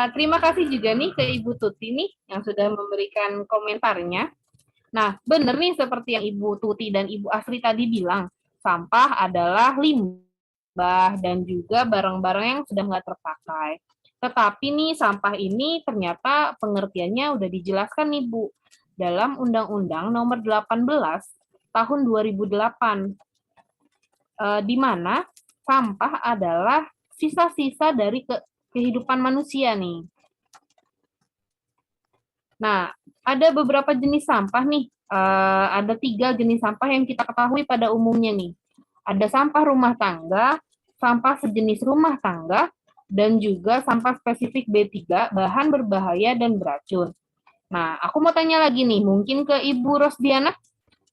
Terima kasih juga nih ke Ibu Tuti nih yang sudah memberikan komentarnya. Nah, benar nih seperti yang Ibu Tuti dan Ibu Asri tadi bilang, sampah adalah limbah dan juga barang-barang yang sudah nggak terpakai. Tetapi nih sampah ini ternyata pengertiannya udah dijelaskan nih Bu dalam Undang-Undang Nomor 18 Tahun 2008, di mana sampah adalah sisa-sisa dari kehidupan manusia nih. Nah, ada beberapa jenis sampah nih. Ada 3 jenis sampah yang kita ketahui pada umumnya nih. Ada sampah rumah tangga, sampah sejenis rumah tangga, dan juga sampah spesifik B3, bahan berbahaya dan beracun. Nah, aku mau tanya lagi nih, mungkin ke Ibu Rosdiana.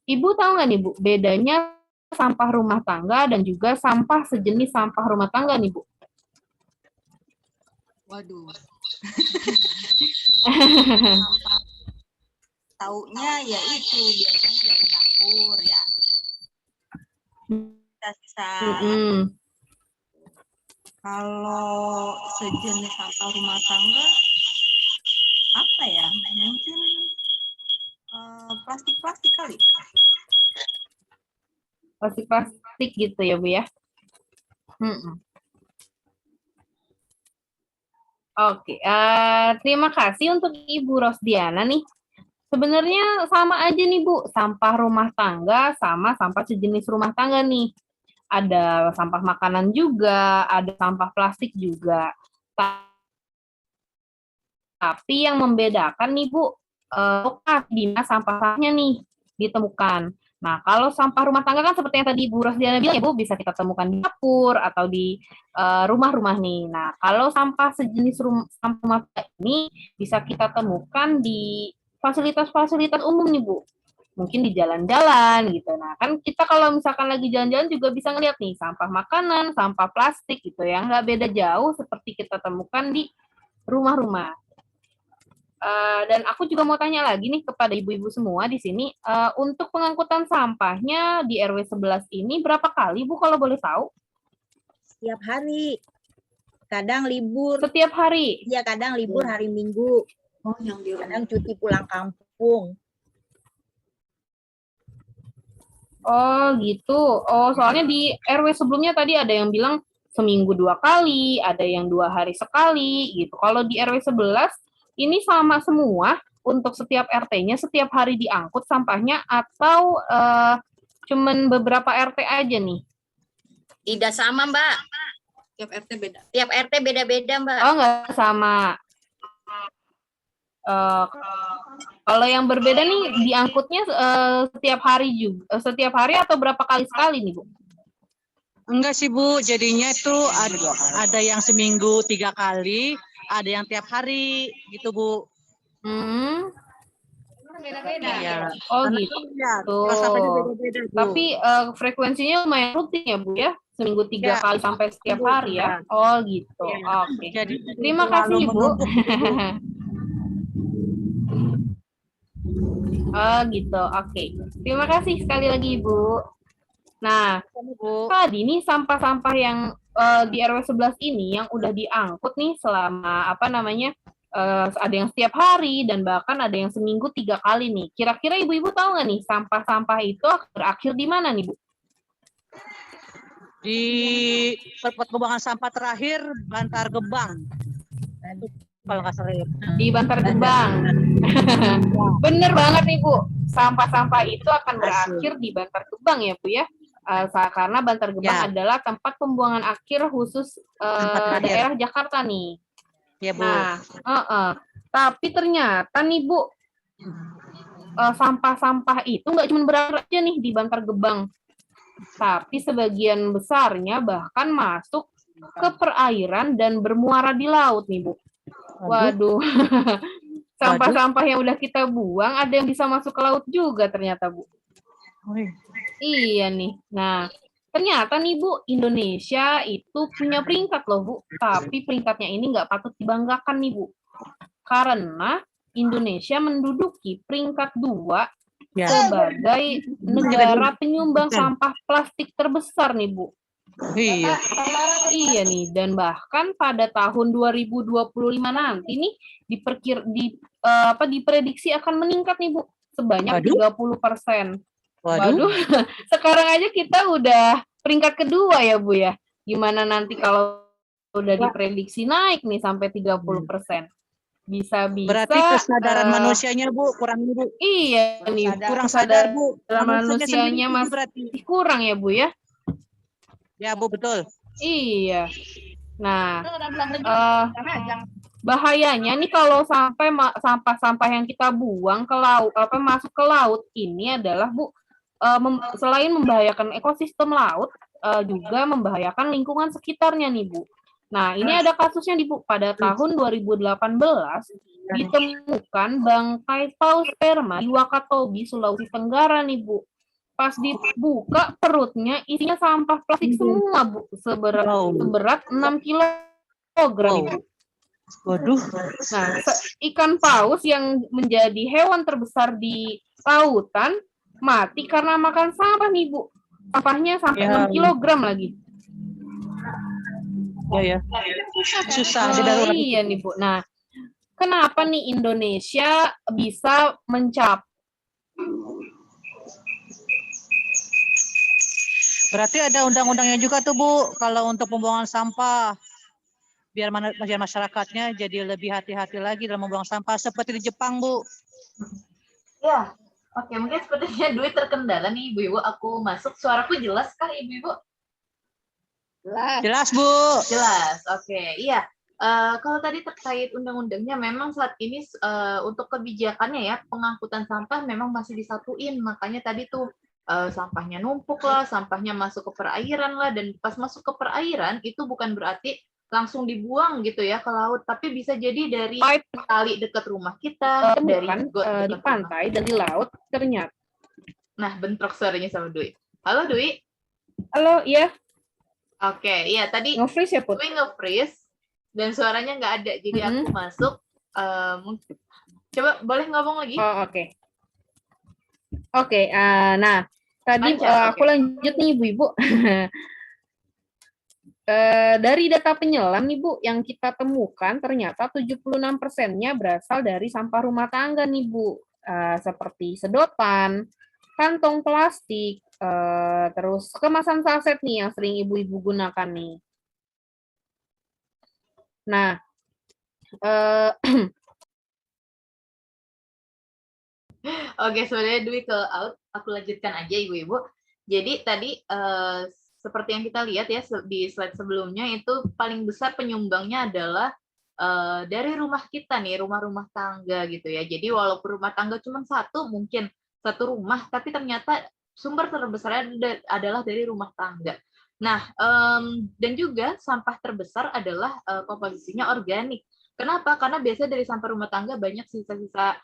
Ibu tahu nggak nih, Bu, bedanya sampah rumah tangga dan juga sampah sejenis sampah rumah tangga nih, Bu? Waduh. Sampah taunya ya itu biasanya dari dapur ya. Sisa. Kalau sejenis sampah rumah tangga apa ya? Mungkin plastik-plastik kali. Plastik-plastik gitu ya, Bu ya. Oke, terima kasih untuk Ibu Rosdiana nih. Sebenarnya sama aja nih Bu, sampah rumah tangga sama sampah sejenis rumah tangga nih. Ada sampah makanan juga, ada sampah plastik juga. Tapi yang membedakan nih Bu, lokasi di mana sampahnya nih ditemukan. Nah, kalau sampah rumah tangga kan seperti yang tadi Bu Rosdiana bilang ya Bu, bisa kita temukan di dapur atau di rumah-rumah nih. Nah, kalau sampah sejenis sampah rumah tangga ini bisa kita temukan di fasilitas-fasilitas umum nih Bu. Mungkin di jalan-jalan gitu. Nah, kan kita kalau misalkan lagi jalan-jalan juga bisa ngeliat nih sampah makanan, sampah plastik gitu ya, nggak beda jauh seperti kita temukan di rumah-rumah. Dan aku juga mau tanya lagi nih kepada ibu-ibu semua di sini, untuk pengangkutan sampahnya di RW 11 ini berapa kali Bu kalau boleh tahu? Setiap hari. Kadang libur. Setiap hari? Iya, kadang libur hari Minggu. Oh, yang di kadang cuti pulang kampung. Oh gitu. Oh, soalnya di RW sebelumnya tadi ada yang bilang seminggu 2 kali, ada yang 2 hari sekali gitu. Kalau di RW 11 ini sama semua untuk setiap RT-nya setiap hari diangkut sampahnya atau cuman beberapa RT aja nih? Tidak sama, Mbak. Tiap RT beda. Tiap RT beda-beda, Mbak. Oh, nggak sama. Kalau yang berbeda nih diangkutnya setiap hari juga, setiap hari atau berapa kali sekali nih Bu? Enggak sih Bu, jadinya tuh ada yang seminggu 3 kali, ada yang tiap hari gitu Bu. Beda-beda. Ya. Oh gitu. Beda-beda, Bu. Tapi frekuensinya lumayan rutin ya Bu ya? Seminggu 3 kali sampai setiap hari ya? Oh gitu. Oke. Jadi, terima kasih Bu. Oh gitu. Oke. Terima kasih sekali lagi Ibu. Nah, tadi nih sampah-sampah yang di RW 11 ini yang udah diangkut nih selama ada yang setiap hari dan bahkan ada yang seminggu 3 kali nih. Kira-kira ibu-ibu tahu nggak nih sampah-sampah itu berakhir di mana nih Bu? Di pembuangan sampah terakhir Bantar Gebang. Kalau nggak salah. Di Bantar Gebang. Bener banget nih Bu. Sampah-sampah itu akan berakhir di Bantar Gebang ya Bu ya. Karena Bantar Gebang adalah tempat pembuangan akhir khusus daerah Jakarta nih. Ya Bu. Nah, tapi ternyata nih Bu, sampah-sampah itu nggak cuma berakhir aja nih di Bantar Gebang, tapi sebagian besarnya bahkan masuk ke perairan dan bermuara di laut nih Bu. Waduh, sampah-sampah yang udah kita buang ada yang bisa masuk ke laut juga ternyata Bu. Iya nih. Nah, ternyata nih Bu, Indonesia itu punya peringkat loh Bu, tapi peringkatnya ini nggak patut dibanggakan nih Bu. Karena Indonesia menduduki peringkat 2 sebagai negara penyumbang sampah plastik terbesar nih Bu. Iya. Iya nih, dan bahkan pada tahun 2025 nanti nih diprediksi akan meningkat nih Bu sebanyak Waduh. 30%. Waduh. Waduh, sekarang aja kita udah peringkat kedua ya Bu ya. Gimana nanti kalau udah diprediksi naik nih sampai 30%. Bisa-bisa Berarti kesadaran manusianya Bu kurang Bu. iya nih, Kurang sadar Bu. manusianya sendiri masih berarti. kurang ya Bu ya. Ya Bu betul. Iya. Nah, bahayanya nih kalau sampai sampah-sampah yang kita buang ke laut, masuk ke laut ini adalah Bu, selain membahayakan ekosistem laut, juga membahayakan lingkungan sekitarnya nih Bu. Nah, ini ada kasusnya nih Bu, pada tahun 2018 ditemukan bangkai paus sperma di Wakatobi, Sulawesi Tenggara nih Bu. Pas dibuka perutnya isinya sampah plastik semua Bu, seberat 6 kilogram Bu. Waduh. Nah, ikan paus yang menjadi hewan terbesar di lautan mati karena makan sampah nih Bu. Sampahnya sampai 6 kilogram lagi. Ya. Susah didarurat. Iya nih Bu. Nah, kenapa nih Indonesia bisa Berarti ada undang-undangnya juga tuh Bu, kalau untuk pembuangan sampah. Biar masyarakatnya jadi lebih hati-hati lagi dalam membuang sampah seperti di Jepang Bu. Ya, oke, mungkin sepertinya duit terkendala nih Ibu-Ibu. Aku masuk, suaraku jelas kah Ibu-Ibu? Jelas Bu. Jelas, oke. Iya, kalau tadi terkait undang-undangnya, memang saat ini untuk kebijakannya ya, pengangkutan sampah memang masih disatuin. Makanya tadi tuh sampahnya numpuk lah, sampahnya masuk ke perairan lah, dan pas masuk ke perairan itu bukan berarti langsung dibuang gitu ya ke laut, tapi bisa jadi dari kali dekat rumah kita, dari di pantai dan di laut ternyata. Nah, bentrok suaranya sama Dwi. Halo Dwi. Halo, iya. Oke, iya tadi Nge-freeze ya Put? Dwi nge-freeze dan suaranya nggak ada, jadi aku masuk. Coba boleh ngomong lagi? Oh, oke. Oke, nah tadi aku lanjut nih Ibu-Ibu. Dari data penyelam nih Bu, yang kita temukan ternyata 76%-nya berasal dari sampah rumah tangga nih Bu, seperti sedotan, kantong plastik, terus kemasan saset nih yang sering ibu-ibu gunakan nih. Nah, Oke, sebenarnya Dwi ke out, aku lanjutkan aja Ibu-Ibu. Jadi tadi seperti yang kita lihat ya di slide sebelumnya, itu paling besar penyumbangnya adalah dari rumah kita nih, rumah-rumah tangga gitu ya. Jadi walaupun rumah tangga cuma mungkin satu rumah, tapi ternyata sumber terbesarnya adalah dari rumah tangga. Nah, dan juga sampah terbesar adalah komposisinya organik. Kenapa? Karena biasanya dari sampah rumah tangga banyak sisa-sisa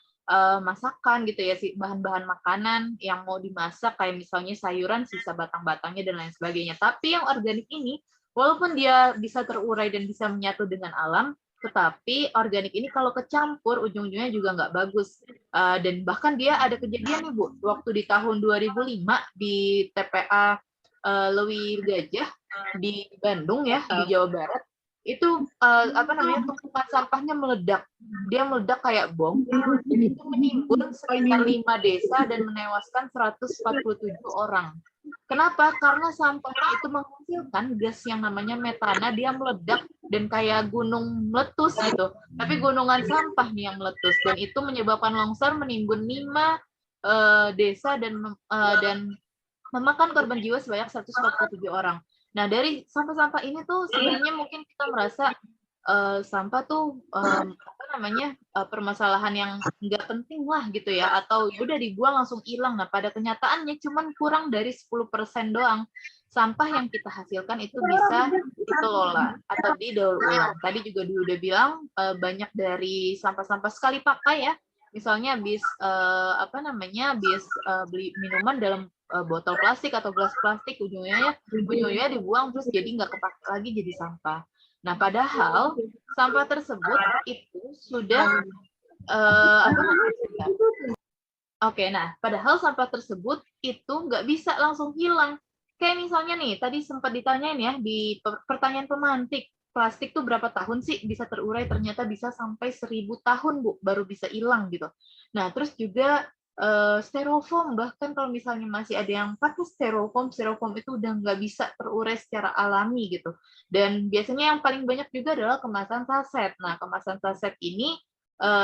masakan gitu ya, bahan-bahan makanan yang mau dimasak, kayak misalnya sayuran, sisa batang-batangnya dan lain sebagainya. Tapi yang organik ini, walaupun dia bisa terurai dan bisa menyatu dengan alam, tetapi organik ini kalau kecampur ujung-ujungnya juga nggak bagus. Dan bahkan dia ada kejadian nih Bu, waktu di tahun 2005 di TPA Lewi Gajah di Bandung ya, di Jawa Barat, itu tumpukan sampahnya meledak. Dia meledak kayak bom, dan itu menimbun sekitar 5 desa dan menewaskan 147 orang. Kenapa? Karena sampahnya itu menghasilkan gas yang namanya metana, dia meledak dan kayak gunung meletus gitu. Tapi gunungan sampah nih yang meletus, dan itu menyebabkan longsor, menimbun 5 desa dan memakan korban jiwa sebanyak 147 orang. Nah, dari sampah-sampah ini tuh sebenarnya mungkin kita merasa sampah tuh permasalahan yang nggak penting lah gitu ya, atau udah dibuang langsung hilang. Nah, pada kenyataannya cuman kurang dari 10% doang sampah yang kita hasilkan itu bisa dikelola atau didaur ulang. Tadi juga udah bilang banyak dari sampah-sampah sekali pakai ya. Misalnya habis beli minuman dalam botol plastik atau gelas plastik, ujungnya dibuang terus jadi nggak kepake lagi, jadi sampah. Nah, padahal sampah tersebut itu sudah padahal sampah tersebut itu nggak bisa langsung hilang. kayak misalnya nih, tadi sempat ditanyain ya di pertanyaan pemantik, plastik tuh berapa tahun sih bisa terurai? Ternyata bisa sampai 1000 tahun, Bu, baru bisa hilang gitu. Nah, terus juga styrofoam, bahkan kalau misalnya masih ada yang pakai styrofoam itu udah nggak bisa terurai secara alami gitu. Dan biasanya yang paling banyak juga adalah kemasan saset. Nah, kemasan saset ini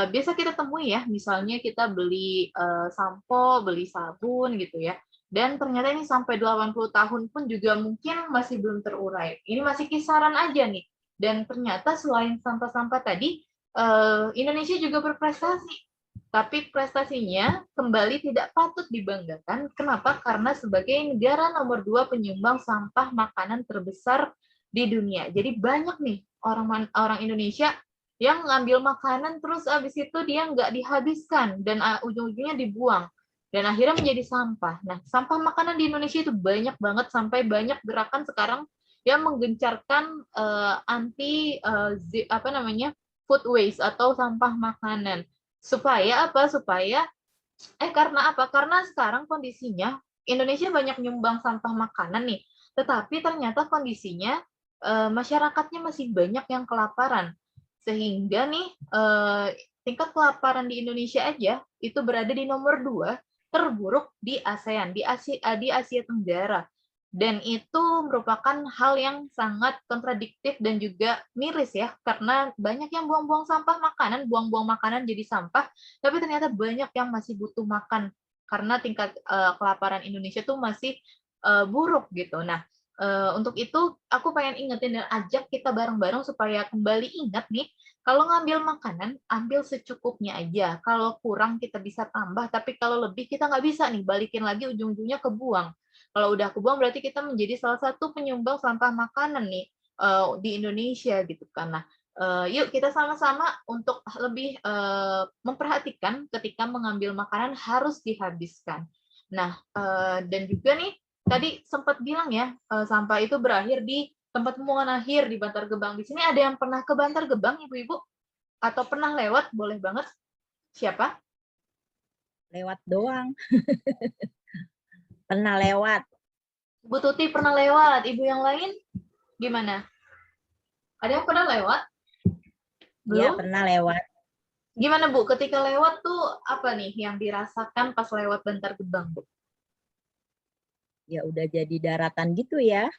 biasa kita temui ya, misalnya kita beli sampo, beli sabun gitu ya. Dan ternyata ini sampai 80 tahun pun juga mungkin masih belum terurai. Ini masih kisaran aja nih. Dan ternyata selain sampah-sampah tadi, Indonesia juga berprestasi. Tapi prestasinya kembali tidak patut dibanggakan. Kenapa? Karena sebagai negara nomor 2 penyumbang sampah makanan terbesar di dunia. Jadi banyak nih orang Indonesia yang ngambil makanan terus abis itu dia nggak dihabiskan dan ujung-ujungnya dibuang dan akhirnya menjadi sampah. Nah, sampah makanan di Indonesia itu banyak banget sampai banyak gerakan sekarang yang menggencarkan anti food waste atau sampah makanan. Supaya apa? Karena apa? Karena sekarang kondisinya Indonesia banyak nyumbang sampah makanan nih, tetapi ternyata kondisinya masyarakatnya masih banyak yang kelaparan. Sehingga nih tingkat kelaparan di Indonesia aja itu berada di nomor 2 terburuk di ASEAN, di Asia Tenggara. Dan itu merupakan hal yang sangat kontradiktif dan juga miris ya, karena banyak yang buang-buang sampah makanan, buang-buang makanan jadi sampah, tapi ternyata banyak yang masih butuh makan, karena tingkat kelaparan Indonesia tuh masih buruk gitu. Nah, untuk itu aku pengen ingetin dan ajak kita bareng-bareng supaya kembali ingat nih, kalau ngambil makanan, ambil secukupnya aja. Kalau kurang kita bisa tambah, tapi kalau lebih kita nggak bisa nih, balikin lagi ujung-ujungnya kebuang. Kalau udah kebuang berarti kita menjadi salah satu penyumbang sampah makanan nih di Indonesia gitu kan. Nah, yuk kita sama-sama untuk lebih memperhatikan ketika mengambil makanan harus dihabiskan. Nah, dan juga nih tadi sempat bilang ya, sampah itu berakhir di tempat pembuangan akhir di Bantar Gebang. Di sini ada yang pernah ke Bantar Gebang, Ibu-ibu? Atau pernah lewat? Boleh banget. Siapa? Lewat doang. Pernah lewat. Bu Tuti pernah lewat. Ibu yang lain gimana? Ada yang pernah lewat? Iya, Belum? pernah lewat. Gimana, Bu? Ketika lewat tuh apa nih yang dirasakan pas lewat Bantar Gebang, Bu? Ya udah jadi daratan gitu ya.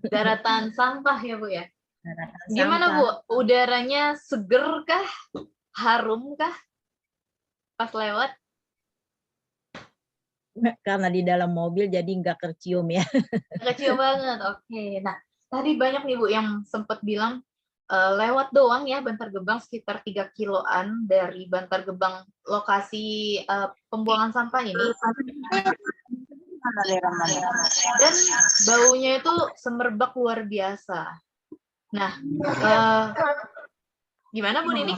Daratan sampah ya, Bu ya? Daratan Gimana, sampah. Bu? Udaranya seger kah? Harum kah? Pas lewat? Karena di dalam mobil jadi nggak kecium ya. Kecil banget. Oke. Nah, tadi banyak nih Bu yang sempat bilang lewat doang ya Bantar Gebang sekitar 3 kiloan dari Bantar Gebang lokasi pembuangan sampah ini. Dan baunya itu semerbak luar biasa. Nah, gimana Bu Nini?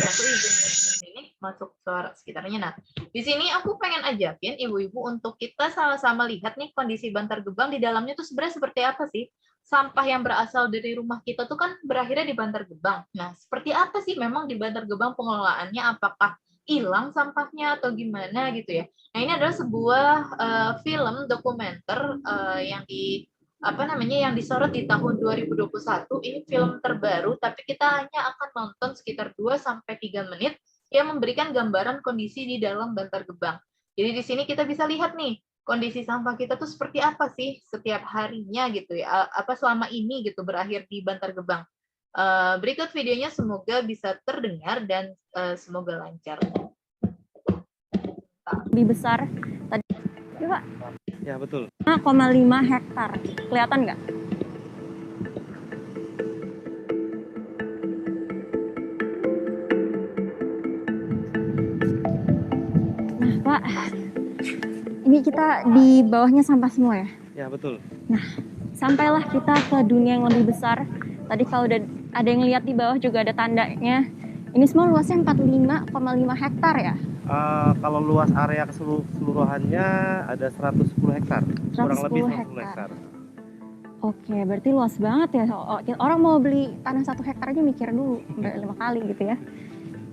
Aku izin ini masuk suara sekitarnya. Nah, di sini aku pengen ajakin ibu-ibu untuk kita sama-sama lihat nih kondisi Bantar Gebang di dalamnya tuh sebenarnya seperti apa sih? Sampah yang berasal dari rumah kita tuh kan berakhirnya di Bantar Gebang. Nah, seperti apa sih memang di Bantar Gebang pengelolaannya? Apakah hilang sampahnya atau gimana gitu ya? Nah, ini adalah sebuah film dokumenter yang yang disorot di tahun 2021. Ini film terbaru, tapi kita hanya akan nonton sekitar 2-3 menit yang memberikan gambaran kondisi di dalam Bantar Gebang. Jadi di sini kita bisa lihat nih, kondisi sampah kita tuh seperti apa sih setiap harinya gitu ya, apa selama ini gitu berakhir di Bantar Gebang. Berikut videonya, semoga bisa terdengar dan semoga lancar. Lebih besar tadi, ya Pak? Ya, betul. 5,5 hektar. Kelihatan nggak? Nah, Pak, ini kita di bawahnya sampah semua ya? Ya, betul. Nah, sampailah kita ke dunia yang lebih besar. Tadi kalau udah ada yang lihat di bawah juga ada tandanya. Ini semua luasnya 45,5 hektar ya? Kalau luas area keseluruhannya ada 110 hektar. Kurang lebih 110 hektar. Oke, berarti luas banget ya. Orang mau beli tanah 1 hektar aja mikir dulu 5 kali gitu ya.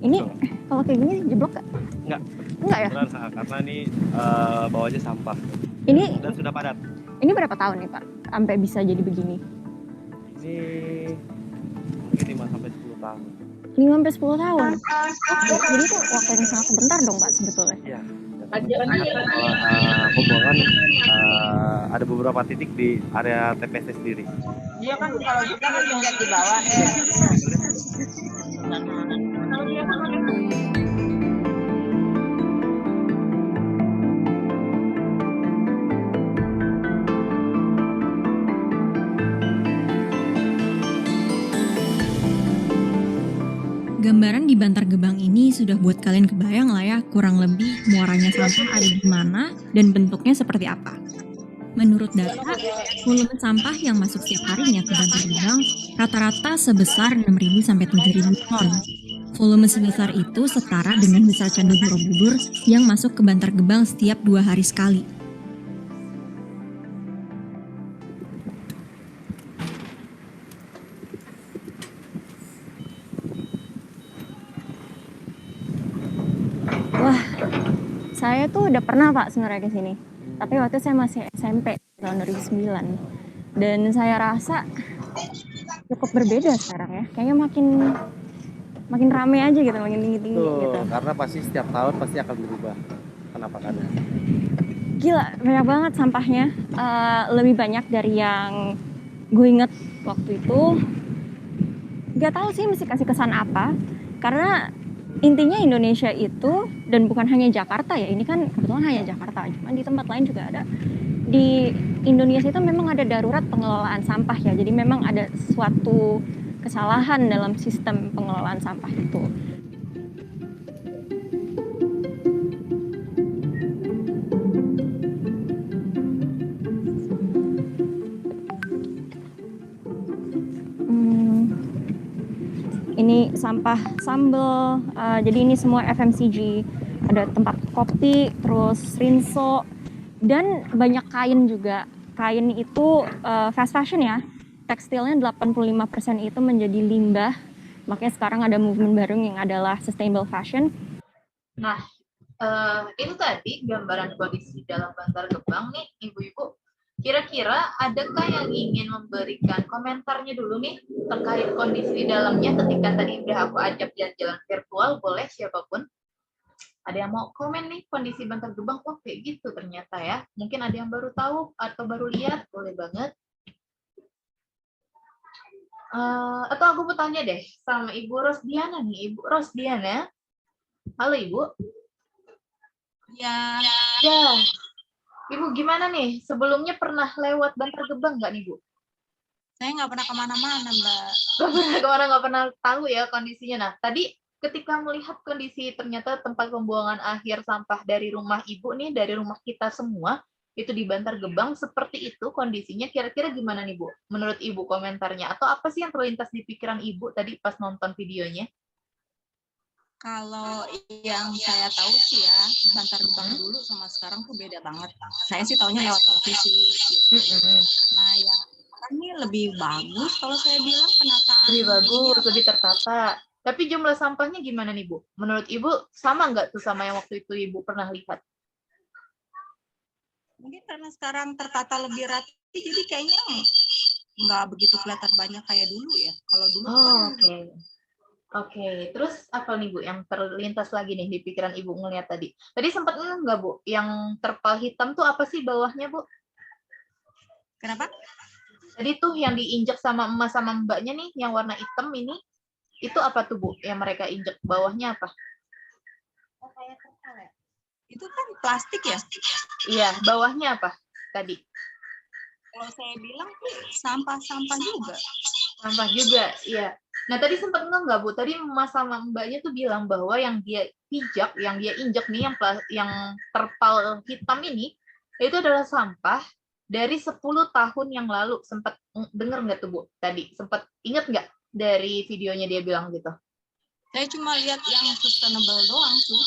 Ini Betul. kalau kayak gini jeblok nggak? Enggak. Enggak ya? Beneran, karena ini bawahnya sampah Ini dan sudah padat. ini berapa tahun nih Pak sampai bisa jadi begini? Ini mungkin 5 sampai 10 tahun. 5 sampai 10 tahun. Jadi itu waktu yang sangat sebentar dong Pak sebetulnya. Iya. Pembuangan ada beberapa titik di area TPS sendiri. Iya kan kalau kita kan lihat di bawah Gambaran di Bantar Gebang ini sudah buat kalian kebayang lah ya kurang lebih muaranya sampah ada di mana dan bentuknya seperti apa. Menurut data, volume sampah yang masuk setiap harinya ke Bantar Gebang rata-rata sebesar 6.000 sampai 7.000 ton. Volume sebesar itu setara dengan besar Candi Borobudur yang masuk ke Bantar Gebang setiap 2 hari sekali. Saya tuh udah pernah Pak sebenarnya ke sini. Tapi waktu saya masih SMP tahun 2009. Dan saya rasa cukup berbeda sekarang ya. Kayaknya makin rame aja gitu, makin tinggi-tinggi Betul, gitu. karena pasti setiap tahun pasti akan berubah penampakannya. Gila, banyak banget sampahnya. Lebih banyak dari yang gue inget waktu itu. Gak tahu sih mesti kasih kesan apa. Karena intinya Indonesia itu, dan bukan hanya Jakarta ya, ini kan kebetulan hanya Jakarta, cuma di tempat lain juga ada. Di Indonesia itu memang ada darurat pengelolaan sampah ya, jadi memang ada suatu kesalahan dalam sistem pengelolaan sampah itu. Ini sampah sambal, jadi ini semua FMCG, ada tempat kopi, terus rinso, dan banyak kain juga. Kain itu fast fashion ya, tekstilnya 85% itu menjadi limbah, makanya sekarang ada movement baru yang adalah sustainable fashion. Nah, itu tadi gambaran kondisi dalam Bantar Gebang nih, Ibu-ibu. Kira-kira adakah yang ingin memberikan komentarnya dulu nih terkait kondisi di dalamnya ketika tadi udah aku ajak jalan-jalan virtual, boleh siapapun. Ada yang mau komen nih kondisi Bantar Gebang, oh kayak gitu ternyata ya. Mungkin ada yang baru tahu atau baru lihat, boleh banget. Atau aku mau tanya deh sama Ibu Rosdiana nih, Ibu Rosdiana. Halo Ibu. ya. Ya. Ibu gimana nih? Sebelumnya pernah lewat Bantar Gebang nggak nih Bu? Saya nggak pernah kemana-mana Mbak. Nggak pernah tahu ya kondisinya. Nah, tadi ketika melihat kondisi ternyata tempat pembuangan akhir sampah dari rumah Ibu nih, dari rumah kita semua, itu di Bantar Gebang, seperti itu kondisinya, kira-kira gimana nih Bu? Menurut Ibu komentarnya, atau apa sih yang terlintas di pikiran Ibu tadi pas nonton videonya? Kalau yang saya tahu sih ya, Bantar Gebang dulu sama sekarang tuh beda banget. Saya sih taunya lewat televisi gitu. Nah ya, ini lebih bagus kalau saya bilang penataan. Lebih bagus, lebih tertata. Tapi jumlah sampahnya gimana nih Bu? Menurut Ibu sama nggak tuh sama yang waktu itu Ibu pernah lihat? Mungkin karena sekarang tertata lebih rapi, jadi kayaknya nggak begitu kelihatan banyak kayak dulu ya. Kalau dulu kan. Oke, terus apa nih Bu yang terlintas lagi nih di pikiran Ibu ngelihat tadi? Tadi sempat nggak Bu, yang terpal hitam tuh apa sih bawahnya Bu? Kenapa? Tadi tuh yang diinjak sama emas sama mbaknya nih, yang warna hitam ini, itu apa tuh Bu? Yang mereka injak bawahnya apa? Oh, kayak terpal ya? Itu kan plastik ya? Iya, bawahnya apa tadi? Kalau saya bilang sampah-sampah juga. Sampah juga, iya. Nah tadi sempat nggak Bu? Tadi Mas sama Mbaknya tuh bilang bahwa yang dia pijak, yang dia injak nih, yang terpal hitam ini, itu adalah sampah dari 10 tahun yang lalu. Sempat dengar nggak tuh Bu? Tadi sempat ingat nggak dari videonya dia bilang gitu? Saya cuma lihat yang sustainable doang sih.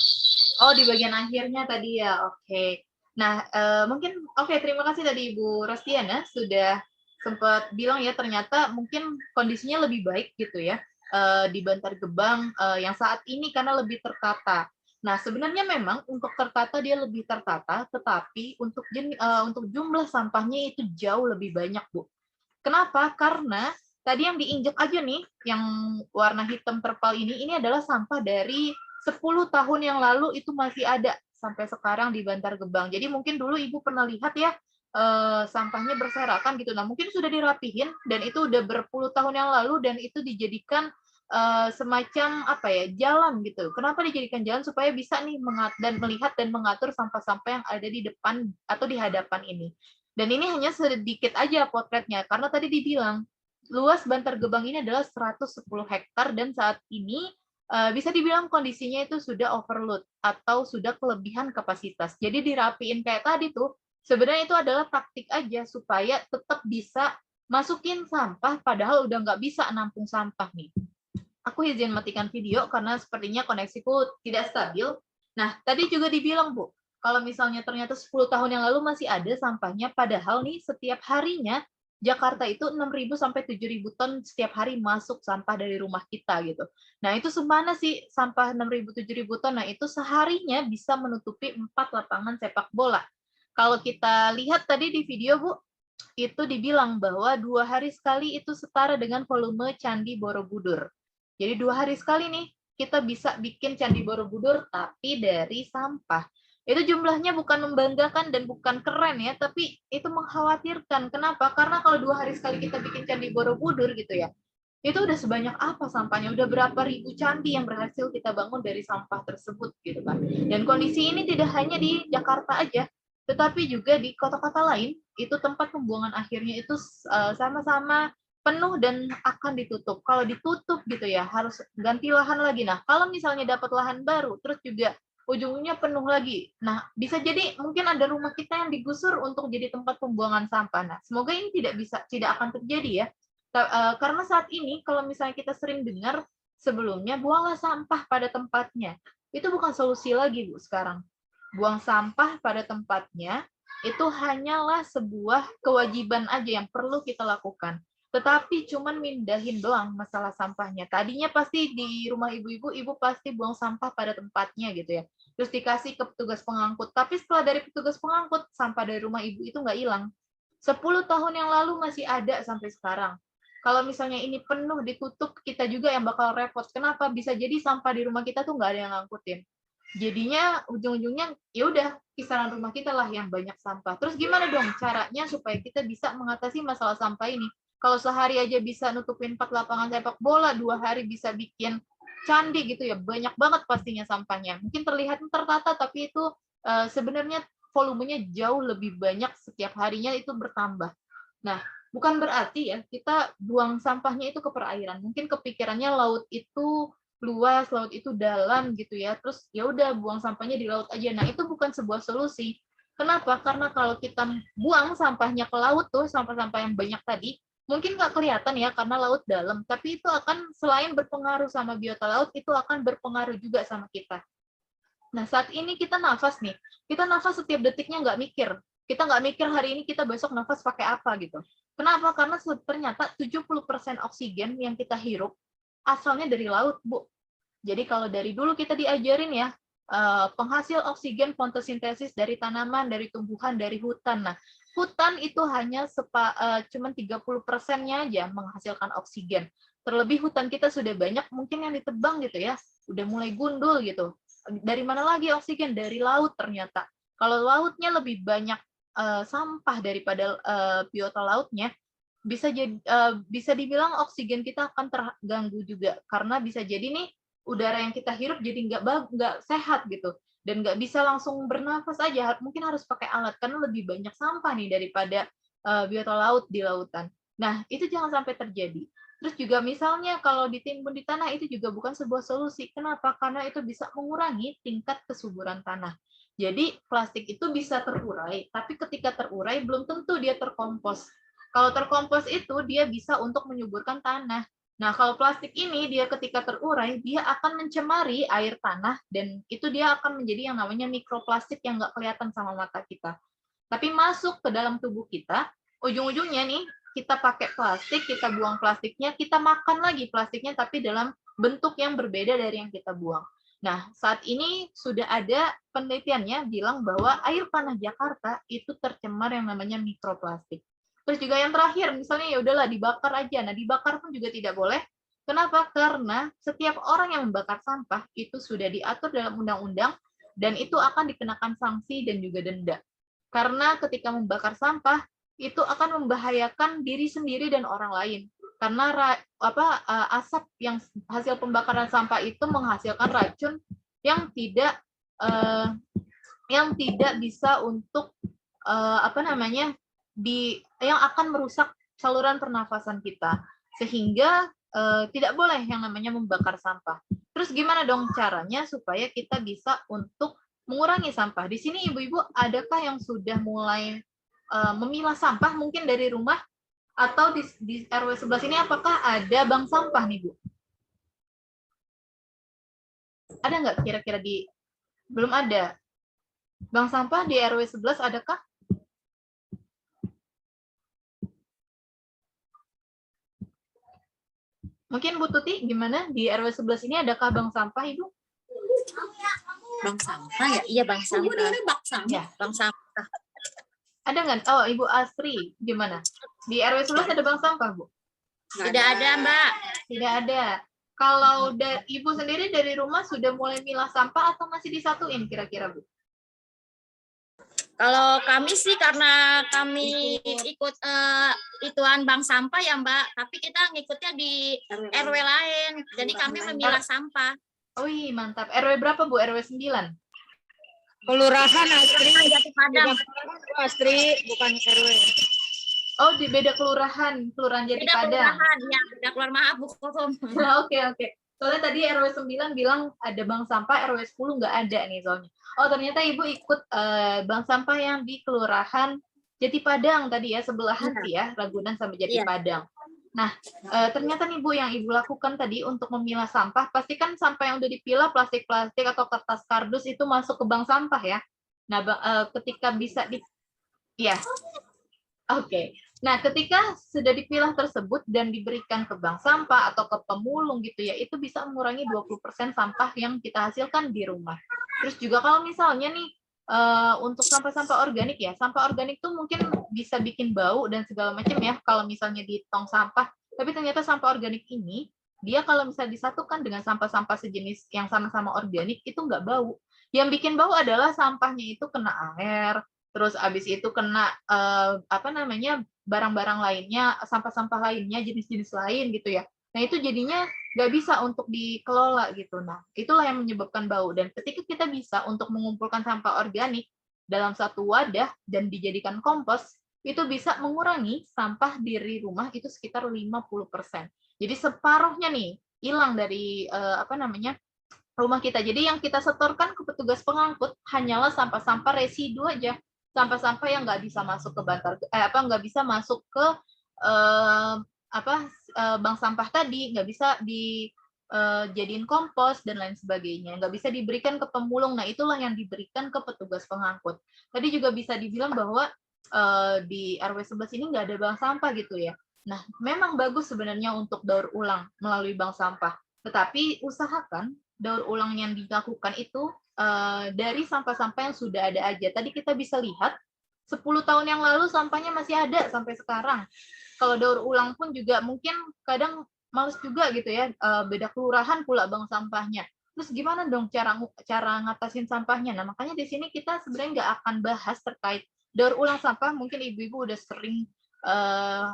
Oh di bagian akhirnya tadi ya, oke. Nah mungkin terima kasih tadi Ibu Rostiana sudah sempat bilang ya ternyata mungkin kondisinya lebih baik gitu ya. di Bantar Gebang yang saat ini karena lebih tertata. Nah, sebenarnya memang untuk tertata dia lebih tertata, tetapi untuk jumlah sampahnya itu jauh lebih banyak, Bu. Kenapa? Karena tadi yang diinjak aja nih, yang warna hitam terpal ini adalah sampah dari 10 tahun yang lalu itu masih ada sampai sekarang di Bantar Gebang. Jadi mungkin dulu Ibu pernah lihat ya, sampahnya berserakan gitu. Nah, mungkin sudah dirapihin dan itu udah berpuluh tahun yang lalu dan itu dijadikan semacam apa ya, jalan gitu. Kenapa dijadikan jalan? Supaya bisa nih dan melihat dan mengatur sampah-sampah yang ada di depan atau di hadapan ini. Dan ini hanya sedikit aja potretnya, karena tadi dibilang luas Bantar Gebang ini adalah 110 hektar dan saat ini bisa dibilang kondisinya itu sudah overload atau sudah kelebihan kapasitas. Jadi dirapiin kayak tadi tuh, sebenarnya itu adalah taktik aja supaya tetap bisa masukin sampah padahal udah nggak bisa nampung sampah nih. Aku izin matikan video karena sepertinya koneksiku tidak stabil. Nah, tadi juga dibilang, Bu, kalau misalnya ternyata 10 tahun yang lalu masih ada sampahnya, padahal nih setiap harinya Jakarta itu 6.000 sampai 7.000 ton setiap hari masuk sampah dari rumah kita gitu. Nah, itu semana sih sampah 6.000 7.000 ton? Nah, itu seharinya bisa menutupi 4 lapangan sepak bola. Kalau kita lihat tadi di video, Bu, itu dibilang bahwa 2 hari sekali itu setara dengan volume Candi Borobudur. Jadi 2 hari sekali nih kita bisa bikin Candi Borobudur tapi dari sampah. Itu jumlahnya bukan membanggakan dan bukan keren ya, tapi itu mengkhawatirkan. Kenapa? Karena kalau 2 hari sekali kita bikin Candi Borobudur gitu ya, itu udah sebanyak apa sampahnya? Udah berapa ribu candi yang berhasil kita bangun dari sampah tersebut gitu kan. Dan kondisi ini tidak hanya di Jakarta aja, tetapi juga di kota-kota lain, itu tempat pembuangan akhirnya itu sama-sama penuh dan akan ditutup. Kalau ditutup gitu ya, harus ganti lahan lagi. Nah, kalau misalnya dapat lahan baru, terus juga ujungnya penuh lagi. Nah, bisa jadi mungkin ada rumah kita yang digusur untuk jadi tempat pembuangan sampah. Nah, semoga ini tidak akan terjadi ya. Karena saat ini kalau misalnya kita sering dengar sebelumnya, buanglah sampah pada tempatnya. Itu bukan solusi lagi, Bu, sekarang. Buang sampah pada tempatnya itu hanyalah sebuah kewajiban aja yang perlu kita lakukan. Tetapi cuman mindahin doang masalah sampahnya. Tadinya pasti di rumah ibu-ibu, ibu pasti buang sampah pada tempatnya gitu ya. Terus dikasih ke petugas pengangkut. Tapi setelah dari petugas pengangkut, sampah dari rumah ibu itu nggak hilang. 10 tahun yang lalu masih ada sampai sekarang. Kalau misalnya ini penuh ditutup, kita juga yang bakal repot. Kenapa? Bisa jadi sampah di rumah kita tuh nggak ada yang ngangkutin. Jadinya ujung-ujungnya ya udah kisaran rumah kita lah yang banyak sampah. Terus gimana dong caranya supaya kita bisa mengatasi masalah sampah ini? Kalau sehari aja bisa nutupin 4 lapangan sepak bola, 2 hari bisa bikin candi gitu ya, banyak banget pastinya sampahnya. Mungkin terlihat tertata, tapi itu sebenarnya volumenya jauh lebih banyak setiap harinya itu bertambah. Nah, bukan berarti ya kita buang sampahnya itu ke perairan. Mungkin kepikirannya laut itu luas, laut itu dalam gitu ya. Terus ya udah buang sampahnya di laut aja. Nah, itu bukan sebuah solusi. Kenapa? Karena kalau kita buang sampahnya ke laut tuh, sampah-sampah yang banyak tadi, mungkin nggak kelihatan ya karena laut dalam, tapi itu akan selain berpengaruh sama biota laut, itu akan berpengaruh juga sama kita. Nah, saat ini kita nafas nih, kita nafas setiap detiknya nggak mikir. Kita nggak mikir hari ini kita besok nafas pakai apa gitu. Kenapa? Karena ternyata 70% oksigen yang kita hirup asalnya dari laut, Bu. Jadi kalau dari dulu kita diajarin ya, penghasil oksigen fotosintesis dari tanaman, dari tumbuhan, dari hutan. Nah, hutan itu hanya cuma 30%-nya aja menghasilkan oksigen. Terlebih hutan kita sudah banyak mungkin yang ditebang gitu ya, udah mulai gundul gitu. Dari mana lagi oksigen? Dari laut ternyata. Kalau lautnya lebih banyak sampah daripada biota lautnya, bisa dibilang oksigen kita akan terganggu juga karena bisa jadi nih udara yang kita hirup jadi nggak sehat gitu. Dan nggak bisa langsung bernafas aja, mungkin harus pakai alat karena lebih banyak sampah nih daripada biota laut di lautan. Nah, itu jangan sampai terjadi. Terus juga misalnya kalau ditimbun di tanah itu juga bukan sebuah solusi. Kenapa? Karena itu bisa mengurangi tingkat kesuburan tanah. Jadi plastik itu bisa terurai, tapi ketika terurai belum tentu dia terkompos. Kalau terkompos itu dia bisa untuk menyuburkan tanah. Nah, kalau plastik ini dia ketika terurai, dia akan mencemari air tanah dan itu dia akan menjadi yang namanya mikroplastik yang nggak kelihatan sama mata kita. Tapi masuk ke dalam tubuh kita, ujung-ujungnya nih kita pakai plastik, kita buang plastiknya, kita makan lagi plastiknya, tapi dalam bentuk yang berbeda dari yang kita buang. Nah, saat ini sudah ada penelitiannya bilang bahwa air tanah Jakarta itu tercemar yang namanya mikroplastik. Terus juga yang terakhir, misalnya ya udahlah dibakar aja. Nah, dibakar pun juga tidak boleh. Kenapa? Karena setiap orang yang membakar sampah itu sudah diatur dalam undang-undang dan itu akan dikenakan sanksi dan juga denda. Karena ketika membakar sampah itu akan membahayakan diri sendiri dan orang lain. Karena asap yang hasil pembakaran sampah itu menghasilkan racun yang tidak bisa untuk yang akan merusak saluran pernafasan kita, sehingga tidak boleh yang namanya membakar sampah. Terus gimana dong caranya supaya kita bisa untuk mengurangi sampah? Di sini ibu-ibu adakah yang sudah mulai memilah sampah mungkin dari rumah, atau di RW 11 ini apakah ada bank sampah nih Bu? Ada nggak kira-kira belum ada bank sampah di RW 11, adakah? Mungkin Bu Tuti gimana, di RW 11 ini adakah bank sampah Ibu? Bang sampah ya? Iya bang sampah. Ya, bang sampah. Ada nggak? Oh, Ibu Asri, gimana? Di RW 11 ada bank sampah, Bu? Tidak ada, Mbak. Tidak ada. Kalau Ibu sendiri dari rumah sudah mulai milah sampah atau masih disatuin kira-kira, Bu? Kalau kami sih karena kami ikut ituan bank sampah ya, Mbak. Tapi kita ngikutnya di RW lain. Jadi kami memilah sampah. Wih, mantap. RW berapa, Bu? RW 9? Kelurahan Astri, Jati Padang. Astri bukan RW. Oh, di beda kelurahan Jati Beda Padang. kelurahan, ya, beda keluar, maaf Bu Kokom. Oke. Soalnya tadi RW 9 bilang ada bank sampah, RW 10 nggak ada nih soalnya. Oh, ternyata Ibu ikut bank sampah yang di kelurahan Jati Padang tadi ya, sebelahan sih ya, Ragunan sama Jati Padang. Nah, ternyata nih Bu, yang Ibu lakukan tadi untuk memilah sampah, pastikan sampah yang udah dipilah, plastik-plastik atau kertas kardus itu masuk ke bank sampah ya. Nah, ketika bisa ya. Oke. Nah, ketika sudah dipilah tersebut dan diberikan ke bank sampah atau ke pemulung gitu ya, itu bisa mengurangi 20% sampah yang kita hasilkan di rumah. Terus juga kalau misalnya nih, untuk sampah-sampah organik ya, sampah organik tuh mungkin bisa bikin bau dan segala macam ya kalau misalnya di tong sampah, tapi ternyata sampah organik ini dia kalau misalnya disatukan dengan sampah-sampah sejenis yang sama-sama organik itu nggak bau. Yang bikin bau adalah sampahnya itu kena air, terus abis itu kena barang-barang lainnya, sampah-sampah lainnya, jenis-jenis lain gitu ya. Nah, itu jadinya nggak bisa untuk dikelola gitu. Nah, itulah yang menyebabkan bau. Dan ketika kita bisa untuk mengumpulkan sampah organik dalam satu wadah dan dijadikan kompos, itu bisa mengurangi sampah di rumah itu sekitar 50%. Jadi separuhnya nih hilang dari rumah kita. Jadi yang kita setorkan ke petugas pengangkut hanyalah sampah-sampah residu aja. Sampah-sampah yang nggak bisa masuk ke nggak bisa masuk ke bank sampah tadi, nggak bisa dijadiin kompos dan lain sebagainya, nggak bisa diberikan ke pemulung. Nah, itulah yang diberikan ke petugas pengangkut. Tadi juga bisa dibilang bahwa di RW 11 ini nggak ada bank sampah gitu ya. Nah, memang bagus sebenarnya untuk daur ulang melalui bank sampah, tetapi usahakan daur ulang yang dilakukan itu dari sampah-sampah yang sudah ada aja. Tadi kita bisa lihat 10 tahun yang lalu sampahnya masih ada sampai sekarang. Kalau daur ulang pun juga mungkin kadang males juga gitu ya, beda kelurahan pula bank sampahnya. Terus gimana dong cara ngatasin sampahnya? Nah, makanya di sini kita sebenarnya nggak akan bahas terkait daur ulang sampah. Mungkin ibu-ibu udah sering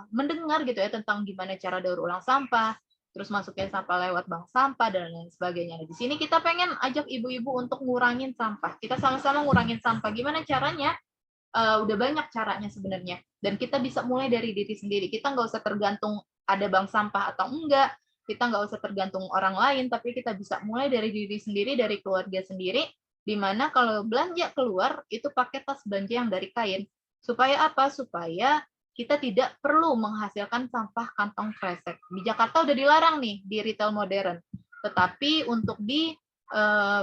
mendengar gitu ya tentang gimana cara daur ulang sampah, terus masukin sampah lewat bank sampah dan lain sebagainya. Nah, di sini kita pengen ajak ibu-ibu untuk ngurangin sampah. Kita sama-sama ngurangin sampah. Gimana caranya? Udah banyak caranya sebenarnya. Dan kita bisa mulai dari diri sendiri. Kita nggak usah tergantung ada bank sampah atau enggak. Kita nggak usah tergantung orang lain, tapi kita bisa mulai dari diri sendiri, dari keluarga sendiri, di mana kalau belanja keluar, itu pakai tas belanja yang dari kain. Supaya apa? Supaya kita tidak perlu menghasilkan sampah kantong kresek. Di Jakarta udah dilarang nih di retail modern. Tetapi untuk di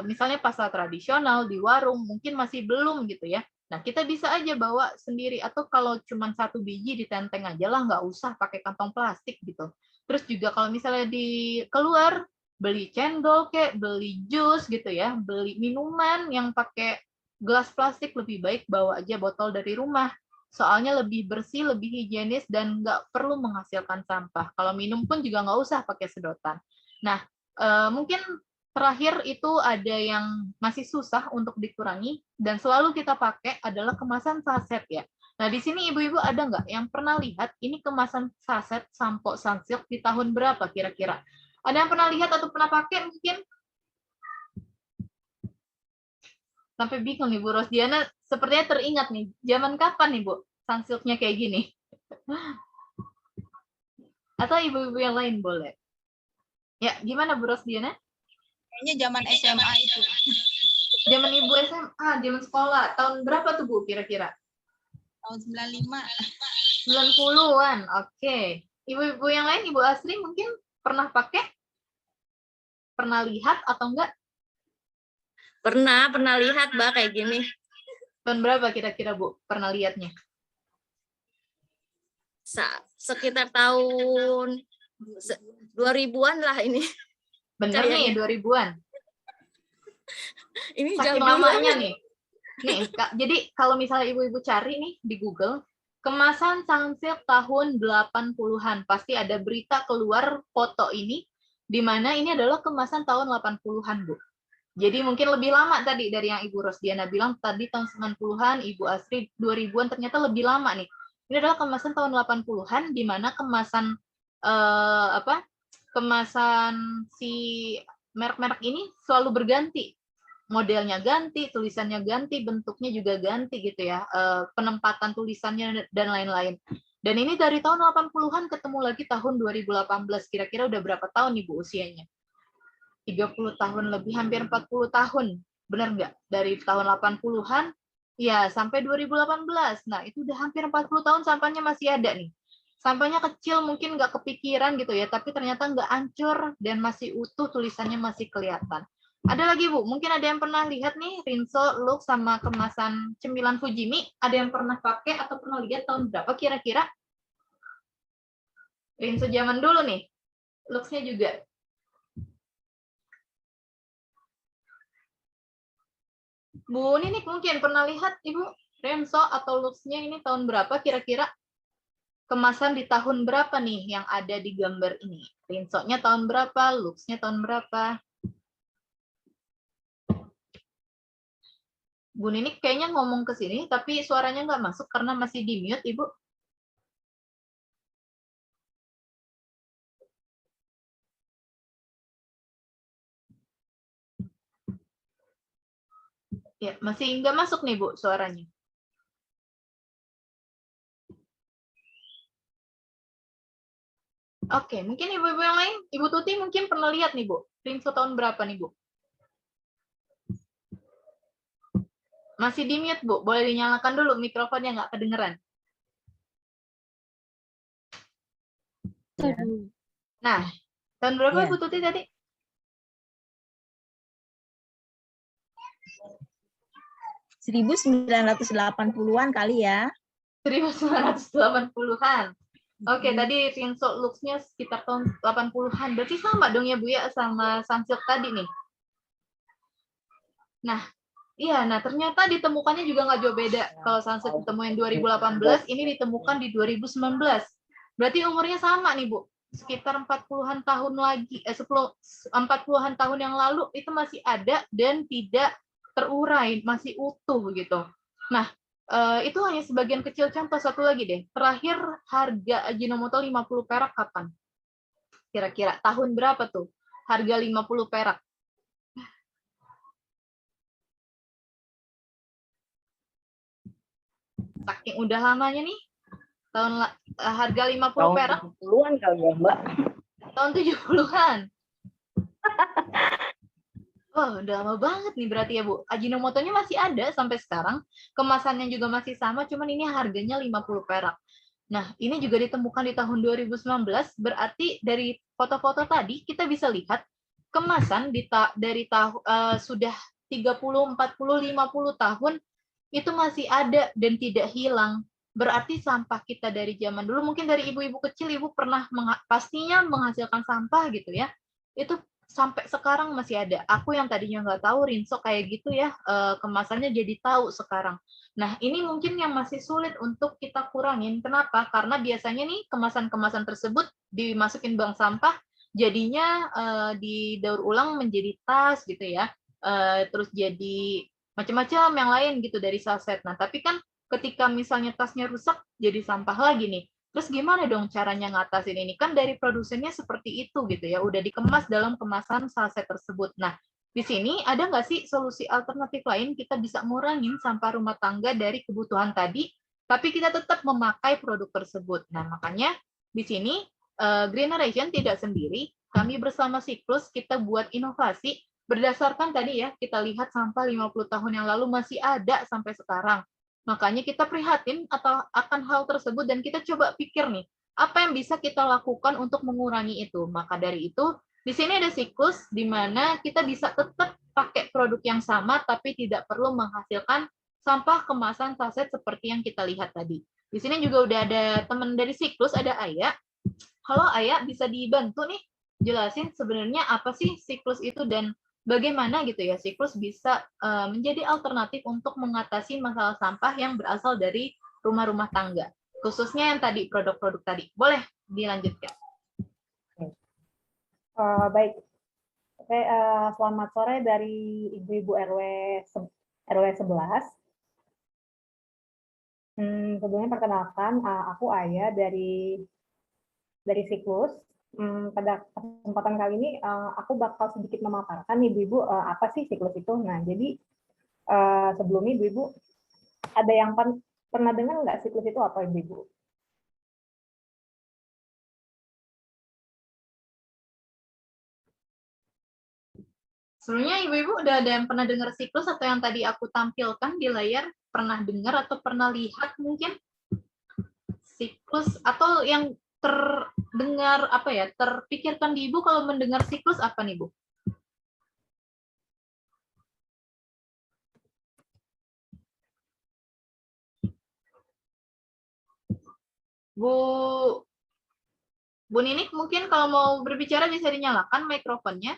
misalnya pasar tradisional, di warung, mungkin masih belum gitu ya. Nah, kita bisa aja bawa sendiri, atau kalau cuma 1 biji ditenteng aja lah, nggak usah pakai kantong plastik gitu. Terus juga kalau misalnya di keluar, beli cendol kek, beli jus gitu ya, beli minuman yang pakai gelas plastik, lebih baik bawa aja botol dari rumah. Soalnya lebih bersih, lebih higienis, dan nggak perlu menghasilkan sampah. Kalau minum pun juga nggak usah pakai sedotan. Nah, mungkin terakhir itu ada yang masih susah untuk dikurangi, dan selalu kita pakai adalah kemasan saset ya. Nah, di sini ibu-ibu ada nggak yang pernah lihat ini kemasan saset sampo Sunsilk di tahun berapa kira-kira? Ada yang pernah lihat atau pernah pakai mungkin? Sampai bingung Ibu Rosdiana, sepertinya teringat nih, zaman kapan nih Bu Sunsilk-nya kayak gini? Atau ibu-ibu yang lain boleh? Ya, gimana Bu Rosdiana? Kayaknya zaman SMA itu. Zaman Ibu SMA, zaman sekolah. Tahun berapa tuh Bu kira-kira? Tahun 95. 90-an, oke. Ibu-ibu yang lain, Ibu Asri mungkin pernah pakai? Pernah lihat atau enggak? Pernah lihat Mbak kayak gini. Tahun berapa kira-kira Bu pernah lihatnya? Sekitar tahun 2000-an lah ini. Bener nih, 2000-an. Ini Saking jauh lamanya nih. Nih, jadi kalau misalnya ibu-ibu cari nih di Google, kemasan Sunsilk tahun 80-an, pasti ada berita keluar foto ini, di mana ini adalah kemasan tahun 80-an, Bu. Jadi mungkin lebih lama tadi dari yang Ibu Rosdiana bilang, tadi tahun 90-an, Ibu Asri 2000-an, ternyata lebih lama nih. Ini adalah kemasan tahun 80-an, di mana kemasan kemasan si merek-merek ini selalu berganti. Modelnya ganti, tulisannya ganti, bentuknya juga ganti gitu ya. Penempatan tulisannya dan lain-lain. Dan ini dari tahun 80-an ketemu lagi tahun 2018. Kira-kira udah berapa tahun Ibu usianya? 30 tahun lebih, hampir 40 tahun. Benar nggak? Dari tahun 80-an ya sampai 2018. Nah, itu udah hampir 40 tahun sampahnya masih ada nih. Sampahnya kecil, mungkin nggak kepikiran gitu ya, tapi ternyata nggak hancur dan masih utuh, tulisannya masih kelihatan. Ada lagi Bu, mungkin ada yang pernah lihat nih Rinso, Lux, sama kemasan cemilan Fujimi, ada yang pernah pakai atau pernah lihat tahun berapa kira-kira? Rinso zaman dulu nih, Luxnya juga. Bu Ninik mungkin pernah lihat Ibu Renso atau Luxnya ini tahun berapa kira-kira? Kemasan di tahun berapa nih yang ada di gambar ini? Renso-nya tahun berapa? Luxnya tahun berapa? Bu Ninik kayaknya ngomong ke sini, tapi suaranya nggak masuk karena masih di mute, Ibu. Ya, masih nggak masuk nih, Bu, suaranya. Oke, mungkin ibu-ibu yang lain, Ibu Tuti mungkin pernah lihat nih, Bu. Rinso tahun berapa nih, Bu? Masih di mute, Bu. Boleh dinyalakan dulu mikrofonnya, nggak kedengeran. Ya. Nah, tahun berapa Ya. Bu Tuti tadi? 1980-an kali ya. 1980-an. Oke, tadi Rinso Lux-nya sekitar tahun 80-an. Berarti sama dong ya Bu ya sama Sunsilk tadi nih. Nah, iya, nah ternyata ditemukannya juga nggak jauh beda. Kalau Sunsilk ditemuin 2018, ini ditemukan di 2019. Berarti umurnya sama nih Bu. Sekitar 40-an tahun lagi, 40-an tahun yang lalu itu masih ada dan tidak terurai, masih utuh gitu. Nah, itu hanya sebagian kecil contoh. Satu lagi deh. Terakhir harga Ajinomoto 50 perak kapan? Kira-kira tahun berapa tuh? Harga 50 perak. Saking udah lamanya nih. Harga 50 perak. Tahun 70-an kali ya, Mbak. Tahun 70-an. Oh, udah lama banget nih berarti ya, Bu. Ajinomotonya masih ada sampai sekarang. Kemasannya juga masih sama, cuman ini harganya 50 perak. Nah, ini juga ditemukan di tahun 2019, berarti dari foto-foto tadi kita bisa lihat kemasan dari sudah 30, 40, 50 tahun itu masih ada dan tidak hilang. Berarti sampah kita dari zaman dulu, mungkin dari ibu-ibu kecil, ibu pernah pastinya menghasilkan sampah gitu ya. Itu sampai sekarang masih ada. Aku yang tadinya nggak tahu rinso kayak gitu ya, kemasannya jadi tahu sekarang. Nah, ini mungkin yang masih sulit untuk kita kurangin. Kenapa? Karena biasanya nih kemasan-kemasan tersebut dimasukin bank sampah, jadinya didaur ulang menjadi tas gitu ya. Terus jadi macam-macam yang lain gitu dari saset. Nah, tapi kan ketika misalnya tasnya rusak jadi sampah lagi nih. Terus gimana dong caranya ngatasin ini? Kan dari produsennya seperti itu gitu ya, udah dikemas dalam kemasan saset tersebut. Nah, di sini ada nggak sih solusi alternatif lain kita bisa ngurangin sampah rumah tangga dari kebutuhan tadi, tapi kita tetap memakai produk tersebut. Nah, makanya di sini Greeneration tidak sendiri, kami bersama Siklus kita buat inovasi berdasarkan tadi ya, kita lihat sampah 50 tahun yang lalu masih ada sampai sekarang. Makanya kita prihatin atau akan hal tersebut dan kita coba pikir nih, apa yang bisa kita lakukan untuk mengurangi itu. Maka dari itu, di sini ada Siklus di mana kita bisa tetap pakai produk yang sama tapi tidak perlu menghasilkan sampah kemasan saset seperti yang kita lihat tadi. Di sini juga udah ada teman dari Siklus, ada Aya. Halo Aya, bisa dibantu nih jelasin sebenarnya apa sih Siklus itu dan bagaimana gitu ya Siklus bisa menjadi alternatif untuk mengatasi masalah sampah yang berasal dari rumah-rumah tangga, khususnya yang tadi produk-produk tadi. Boleh dilanjutkan. Baik. Oke, selamat sore dari Ibu-ibu RW 11. Sebelumnya perkenalkan, aku Aya dari Siklus. Pada kesempatan kali ini aku bakal sedikit memaparkan ibu-ibu apa sih Siklus itu. Nah, jadi sebelumnya ibu-ibu ada yang pernah dengar nggak Siklus itu apa ibu-ibu? Sebenarnya ibu-ibu udah ada yang pernah dengar Siklus atau yang tadi aku tampilkan di layar, pernah dengar atau pernah lihat mungkin Siklus, atau yang terdengar apa ya, terpikirkan di ibu kalau mendengar Siklus apa nih Bu? Bu Ninik mungkin kalau mau berbicara bisa dinyalakan mikrofonnya.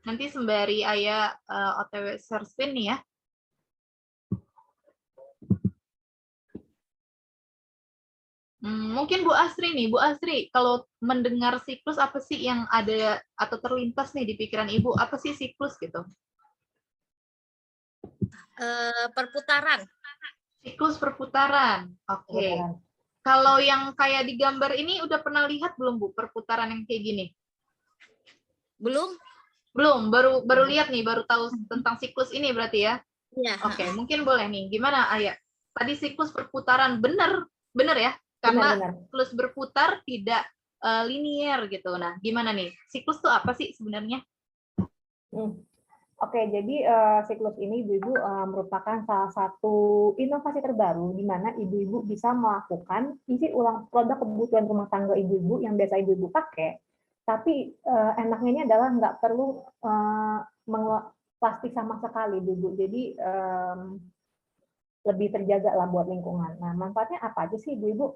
Nanti sembari Aya OTW share screen nih ya. Mungkin Bu Astri nih, Bu Astri, kalau mendengar Siklus apa sih yang ada atau terlintas nih di pikiran Ibu? Apa sih Siklus gitu? Perputaran. Siklus perputaran. Oke. Kalau yang kayak di gambar ini udah pernah lihat belum Bu perputaran yang kayak gini? Belum. Belum, baru lihat nih, baru tahu tentang siklus ini berarti ya? Iya. Oke, mungkin boleh nih. Gimana Aya? Tadi siklus perputaran bener ya? Karena siklus berputar tidak linier gitu. Nah, gimana nih? Siklus itu apa sih sebenarnya? Oke, jadi siklus ini ibu-ibu merupakan salah satu inovasi terbaru di mana ibu-ibu bisa melakukan isi ulang produk kebutuhan rumah tangga ibu-ibu yang biasa ibu-ibu pakai. Tapi enaknya ini adalah nggak perlu plastik sama sekali, ibu-ibu. Jadi lebih terjaga lah buat lingkungan. Nah, manfaatnya apa aja sih ibu-ibu?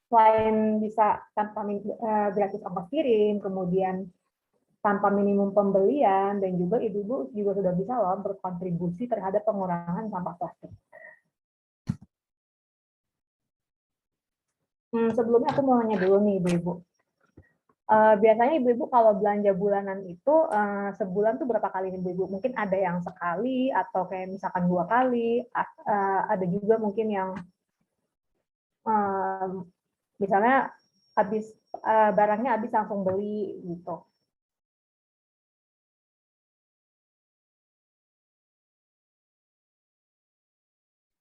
Selain bisa tanpa gratis ongkos kirim, kemudian tanpa minimum pembelian, dan juga ibu-ibu juga sudah bisa loh berkontribusi terhadap pengurangan sampah plastik. Sebelumnya aku mau nanya dulu nih ibu-ibu. Biasanya ibu-ibu kalau belanja bulanan itu sebulan tuh berapa kali ibu-ibu? Mungkin ada yang sekali atau kayak misalkan 2 kali, ada juga mungkin yang misalnya habis barangnya habis langsung beli gitu.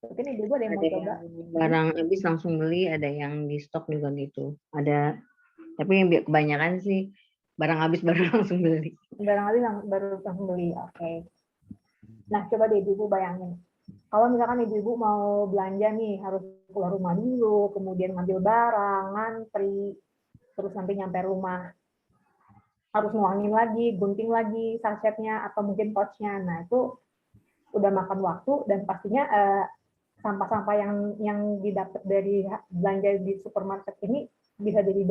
Mungkin ibu ada yang mau coba. Barang habis langsung beli, ada yang di stok juga gitu. Ada, tapi yang kebanyakan sih barang habis baru langsung beli. Barang habis baru langsung beli, oke. Nah, coba deh ibu bayangin. Kalau misalkan ibu-ibu mau belanja nih, harus keluar rumah dulu, kemudian ngambil barang, ngantri, terus nanti nyampe rumah, harus nuangin lagi, gunting lagi sasetnya, atau mungkin pouch-nya. Nah, itu udah makan waktu, dan pastinya sampah-sampah yang didapat dari belanja di supermarket ini bisa jadi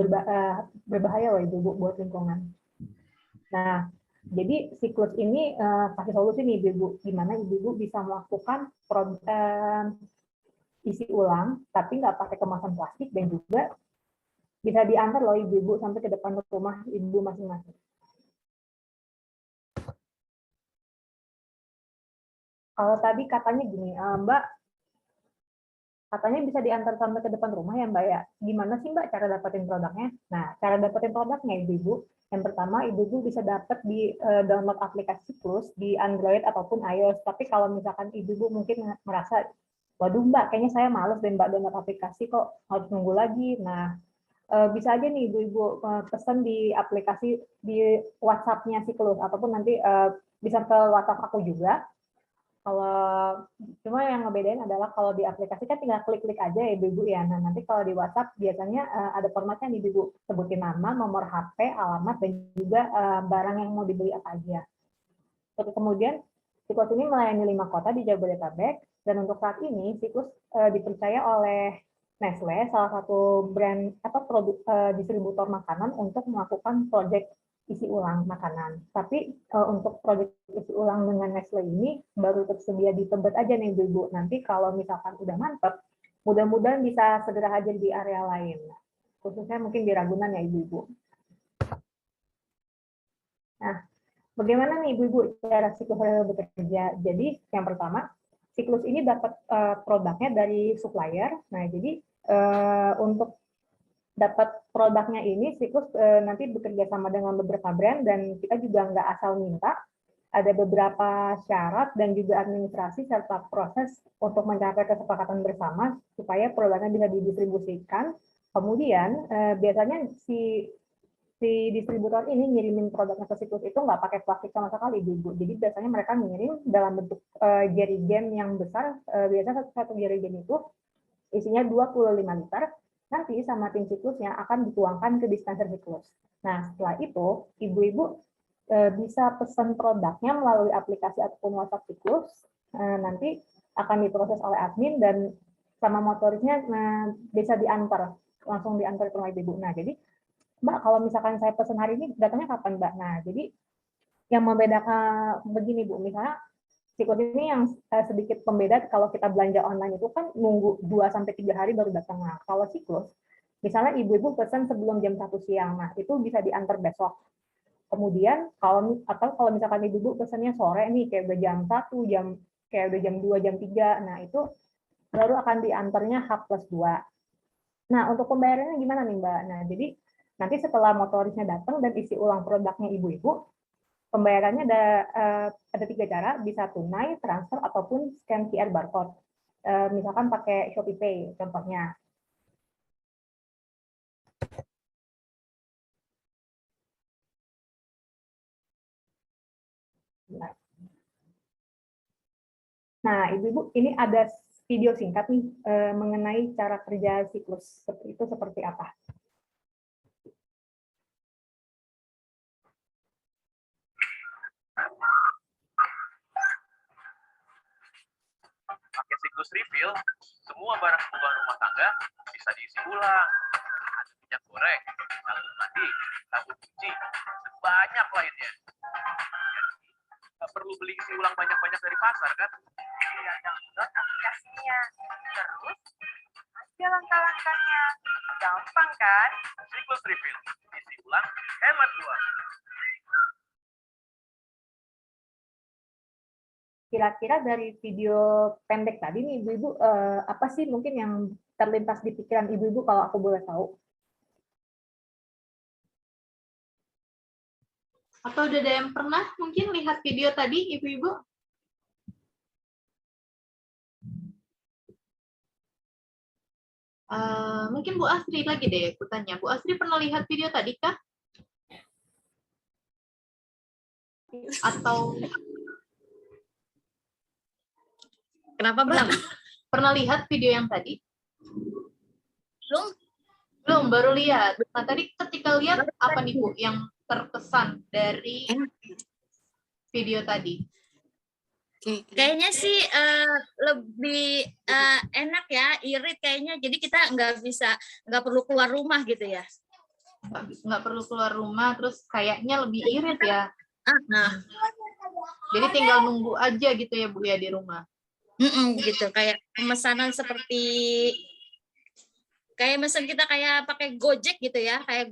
berbahaya loh Ibu buat lingkungan. Nah, jadi siklus ini kasih solusi nih Ibu, gimana Ibu bisa melakukan isi ulang tapi nggak pakai kemasan plastik dan juga bisa diantar loh Ibu sampai ke depan rumah Ibu masing-masing. Kalau tadi katanya gini, Mbak, katanya bisa diantar sampai ke depan rumah ya Mbak ya. Gimana sih Mbak cara dapetin produknya? Nah, cara dapetin produknya Ibu, yang pertama Ibu bisa dapat di download aplikasi Siklus di Android ataupun iOS. Tapi kalau misalkan Ibu mungkin merasa, waduh Mbak, kayaknya saya males deh Mbak download aplikasi kok, harus nunggu lagi. Nah, bisa aja nih Ibu pesan di aplikasi di WhatsApp-nya Siklus ataupun nanti bisa ke WhatsApp aku juga. Kalau cuma yang ngebedain adalah kalau di aplikasi kan tinggal klik-klik aja ya Ibu ya. Nah, nanti kalau di WhatsApp biasanya ada formatnya nih Ibu, sebutin nama, nomor HP, alamat, dan juga barang yang mau dibeli apa aja. Terus kemudian Siklus ini melayani 5 kota di Jabodetabek, dan untuk saat ini Siklus dipercaya oleh Nestle, salah satu brand produk distributor makanan untuk melakukan proyek isi ulang makanan. Tapi untuk proyek isi ulang dengan Nestle ini baru tersedia di Tebet aja nih Ibu. Nanti kalau misalkan udah mantap, mudah-mudahan bisa segera hadir di area lain. Khususnya mungkin di Ragunan ya Ibu. Nah, bagaimana nih Ibu cara Siklus bekerja? Jadi yang pertama, Siklus ini dapat produknya dari supplier. Nah, jadi untuk dapat produknya ini Siklus nanti bekerja sama dengan beberapa brand dan kita juga nggak asal minta, ada beberapa syarat dan juga administrasi serta proses untuk mencapai kesepakatan bersama supaya produknya bisa didistribusikan. Kemudian biasanya si distributor ini ngirimin produknya ke Siklus itu nggak pakai plastik sama sekali Ibu. Jadi biasanya mereka ngirim dalam bentuk jerigen yang besar, biasanya satu jerigen itu isinya 25 liter. Nanti sama tim Siklusnya akan dituangkan ke dispenser Siklus. Nah, setelah itu, Ibu-Ibu bisa pesan produknya melalui aplikasi ataupun WhatsApp Siklus. Nanti akan diproses oleh admin dan sama motorisnya bisa diantar, langsung diantar ke rumah Ibu. Nah, jadi Mbak, kalau misalkan saya pesan hari ini, datangnya kapan Mbak? Nah, jadi yang membedakan begini Bu, misalnya Siklus ini yang sedikit pembeda kalau kita belanja online itu kan nunggu 2-3 hari baru datang. Nah, kalau Siklus, misalnya Ibu-Ibu pesan sebelum jam 1 siang, nah itu bisa diantar besok. Kemudian kalau misalkan Ibu-Ibu pesannya sore nih, kayak udah jam 1, kayak udah jam 2, jam 3, nah itu baru akan diantarnya H+2. Nah, untuk pembayarannya gimana nih Mbak? Nah, jadi nanti setelah motorisnya datang dan isi ulang produknya Ibu-Ibu, pembayarannya ada 3 cara, bisa tunai, transfer, ataupun scan QR barcode. Misalkan pakai Shopee Pay, contohnya. Nah, Ibu-Ibu, ini ada video singkat nih mengenai cara kerja Siklus. Itu seperti apa? Pakai Siklus Refill, semua barang kebutuhan rumah tangga bisa diisi ulang. Ada minyak goreng, sabun mandi, sabun cuci, dan banyak lainnya. Jadi, nggak perlu beli isi ulang banyak-banyak dari pasar, kan? Tinggal download aplikasinya. Terus, aja langkah-langkahnya. Gampang, kan? Siklus Refill, isi ulang, hemat uang. Kira-kira dari video pendek tadi nih Ibu-Ibu, apa sih mungkin yang terlintas di pikiran Ibu-Ibu kalau aku boleh tahu? Atau udah ada yang pernah mungkin lihat video tadi Ibu-Ibu? Mungkin Bu Astri lagi deh aku tanya. Bu Astri pernah lihat video tadi kah? Atau Kenapa belum? Pernah lihat video yang tadi? Belum. Belum, baru lihat. Nah, tadi ketika lihat apa nih Bu yang terkesan dari video tadi? Kayaknya sih lebih enak ya, irit kayaknya. Jadi kita nggak perlu keluar rumah gitu ya. Nggak perlu keluar rumah, terus kayaknya lebih irit ya. Jadi tinggal nunggu aja gitu ya Bu ya di rumah. Gitu, kayak pemesanan seperti kayak mesen kita kayak pakai Gojek gitu ya, kayak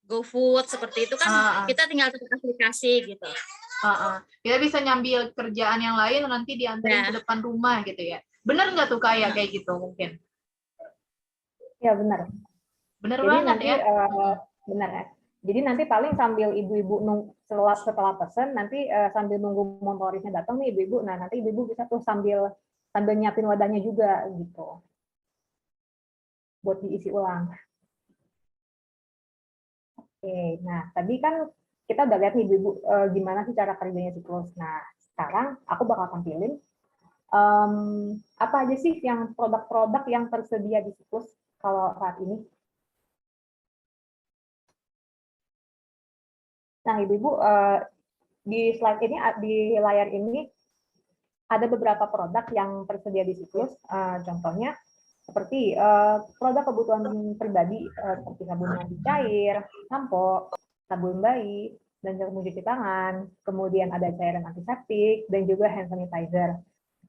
GoFood seperti itu kan, kita tinggal ke aplikasi gitu. Kita bisa nyambil kerjaan yang lain nanti diantarin ke depan rumah gitu ya. Benar nggak tuh kayak gitu mungkin? Ya benar. Benar jadi banget nanti, ya. Benar ya. Jadi nanti paling sambil ibu-ibu setelah pesen, nanti sambil nunggu motorisnya datang nih ibu-ibu, nah nanti ibu-ibu bisa tuh sambil nyiapin wadahnya juga gitu, buat diisi ulang. Oke, nah tadi kan kita udah lihat nih ibu-ibu gimana sih cara kerjanya siklus. Nah sekarang aku bakal tampilin apa aja sih yang produk-produk yang tersedia di siklus kalau saat ini. Nah, ibu-ibu, di slide ini, di layar ini ada beberapa produk yang tersedia di siklus. Contohnya seperti produk kebutuhan pribadi seperti sabun mandi cair, sampo, sabun bayi, dan sabun cuci tangan. Kemudian ada cairan antiseptik dan juga hand sanitizer.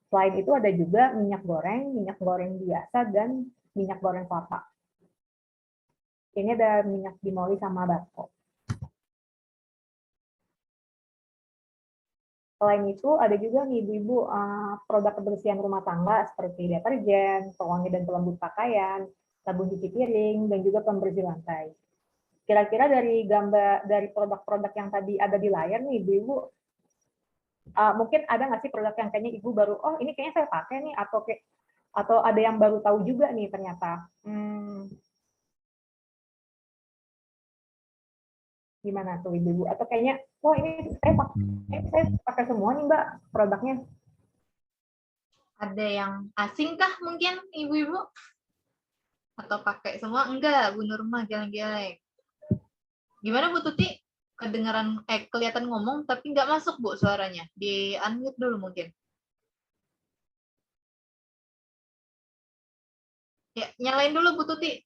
Selain itu ada juga minyak goreng biasa, dan minyak goreng kelapa. Ini ada minyak dimoli sama basko. Selain itu, ada juga nih ibu-ibu produk kebersihan rumah tangga seperti deterjen, pewangi dan pelembut pakaian, sabun cuci piring, dan juga pembersih lantai. Kira-kira dari produk-produk yang tadi ada di layar nih ibu-ibu, mungkin ada nggak sih produk yang kayaknya ibu baru, oh ini kayaknya saya pakai nih, atau ada yang baru tahu juga nih ternyata. Gimana tuh ibu-ibu? Atau kayaknya, wah ini saya pakai semua nih Mbak produknya. Ada yang asing kah mungkin ibu-ibu? Atau pakai semua? Enggak, Bu Nurma geleng-geleng. Gimana Bu Tuti? Kedengaran, kelihatan ngomong tapi nggak masuk Bu suaranya. Di unmute dulu mungkin. Ya, nyalain dulu Bu Tuti.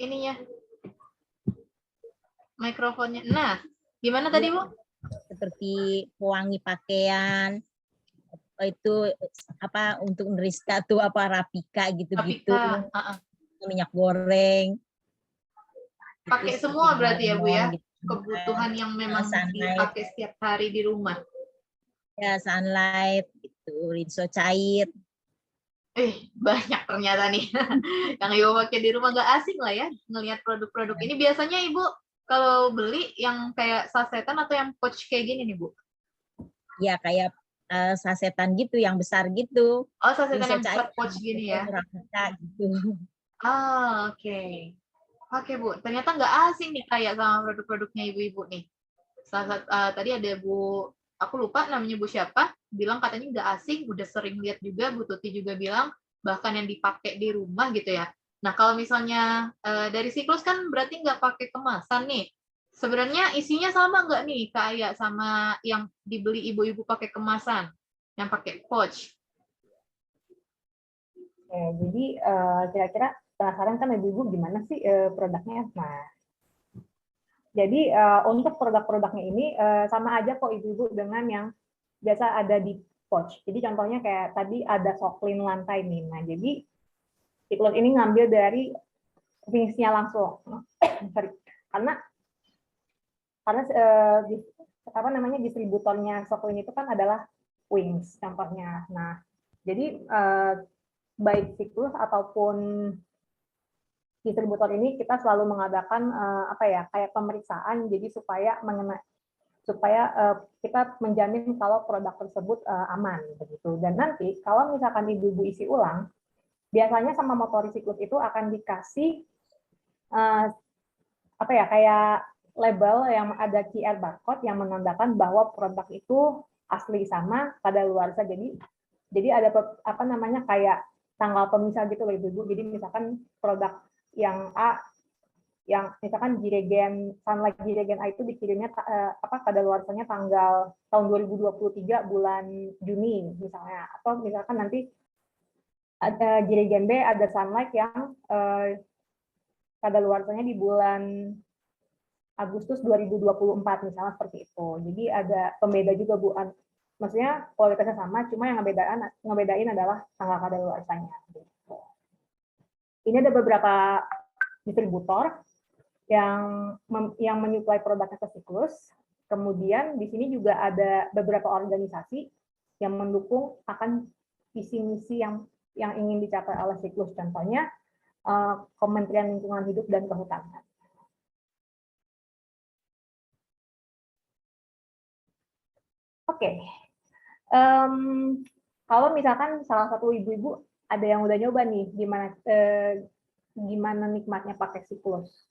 Ininya. Mikrofonnya. Nah, gimana tadi Bu? Seperti pewangi pakaian, itu apa untuk Neriska tuh apa Rapika gitu-gitu, minyak goreng. Pakai gitu, semua berarti ya Bu ya? gitu. Kebutuhan yang memang dipakai setiap hari di rumah. Ya, sunlight, gitu, rinso cair. Banyak ternyata nih. Yang Ibu pakai di rumah nggak asing lah ya, ngelihat produk-produk ini. Biasanya Ibu kalau beli yang kayak sasetan atau yang pouch kayak gini nih Bu? Ya, kayak sasetan gitu, yang besar gitu. Oh, sasetan yang besar pouch gini ya? Gitu. Oke. Oke Bu, ternyata nggak asing nih kayak sama produk-produknya ibu-ibu nih. Tadi ada Bu, aku lupa namanya Bu siapa, bilang katanya nggak asing, udah sering lihat juga. Bu Tuti juga bilang bahkan yang dipakai di rumah gitu ya. Nah kalau misalnya dari siklus kan berarti nggak pakai kemasan nih. Sebenarnya isinya sama nggak nih kayak sama yang dibeli ibu-ibu pakai kemasan, yang pakai pouch? Jadi kira-kira penasaran kan ibu-ibu gimana sih produknya? Nah, jadi untuk produk-produknya ini sama aja kok ibu-ibu dengan yang biasa ada di pouch. Jadi contohnya kayak tadi ada Soklin lantai nih. Nah, jadi siklus ini ngambil dari Wings-nya langsung. Sorry. Karena apa namanya distributornya Soklin itu kan adalah Wings contohnya. Nah, jadi baik siklus ataupun distributor ini kita selalu mengadakan kayak pemeriksaan, jadi supaya kita menjamin kalau produk tersebut aman begitu. Dan nanti kalau misalkan ibu-ibu isi ulang, biasanya sama motoris siklus itu akan dikasih kayak label yang ada QR barcode yang menandakan bahwa produk itu asli sama kadaluarsa. Jadi ada kayak tanggal pemisah gitu loh ibu-ibu. Jadi misalkan produk yang A yang misalkan Jiregen Sunlight Jiregen A itu dikirimnya kadaluarsanya tanggal tahun 2023 bulan Juni misalnya, atau misalkan nanti ada Jiregen B ada Sunlight yang kadaluarsanya di bulan Agustus 2024 misalnya seperti itu. Jadi ada pembeda juga Bu. Maksudnya kualitasnya sama, cuma yang ngebedain adalah tanggal kadaluarsanya. Ini ada beberapa distributor yang menyuplai produknya ke Siklus. Kemudian di sini juga ada beberapa organisasi yang mendukung akan visi misi yang ingin dicapai oleh Siklus. Contohnya Kementerian Lingkungan Hidup dan Kehutanan. Oke. Kalau misalkan salah satu ibu-ibu ada yang udah nyoba nih gimana nikmatnya pakai Siklus.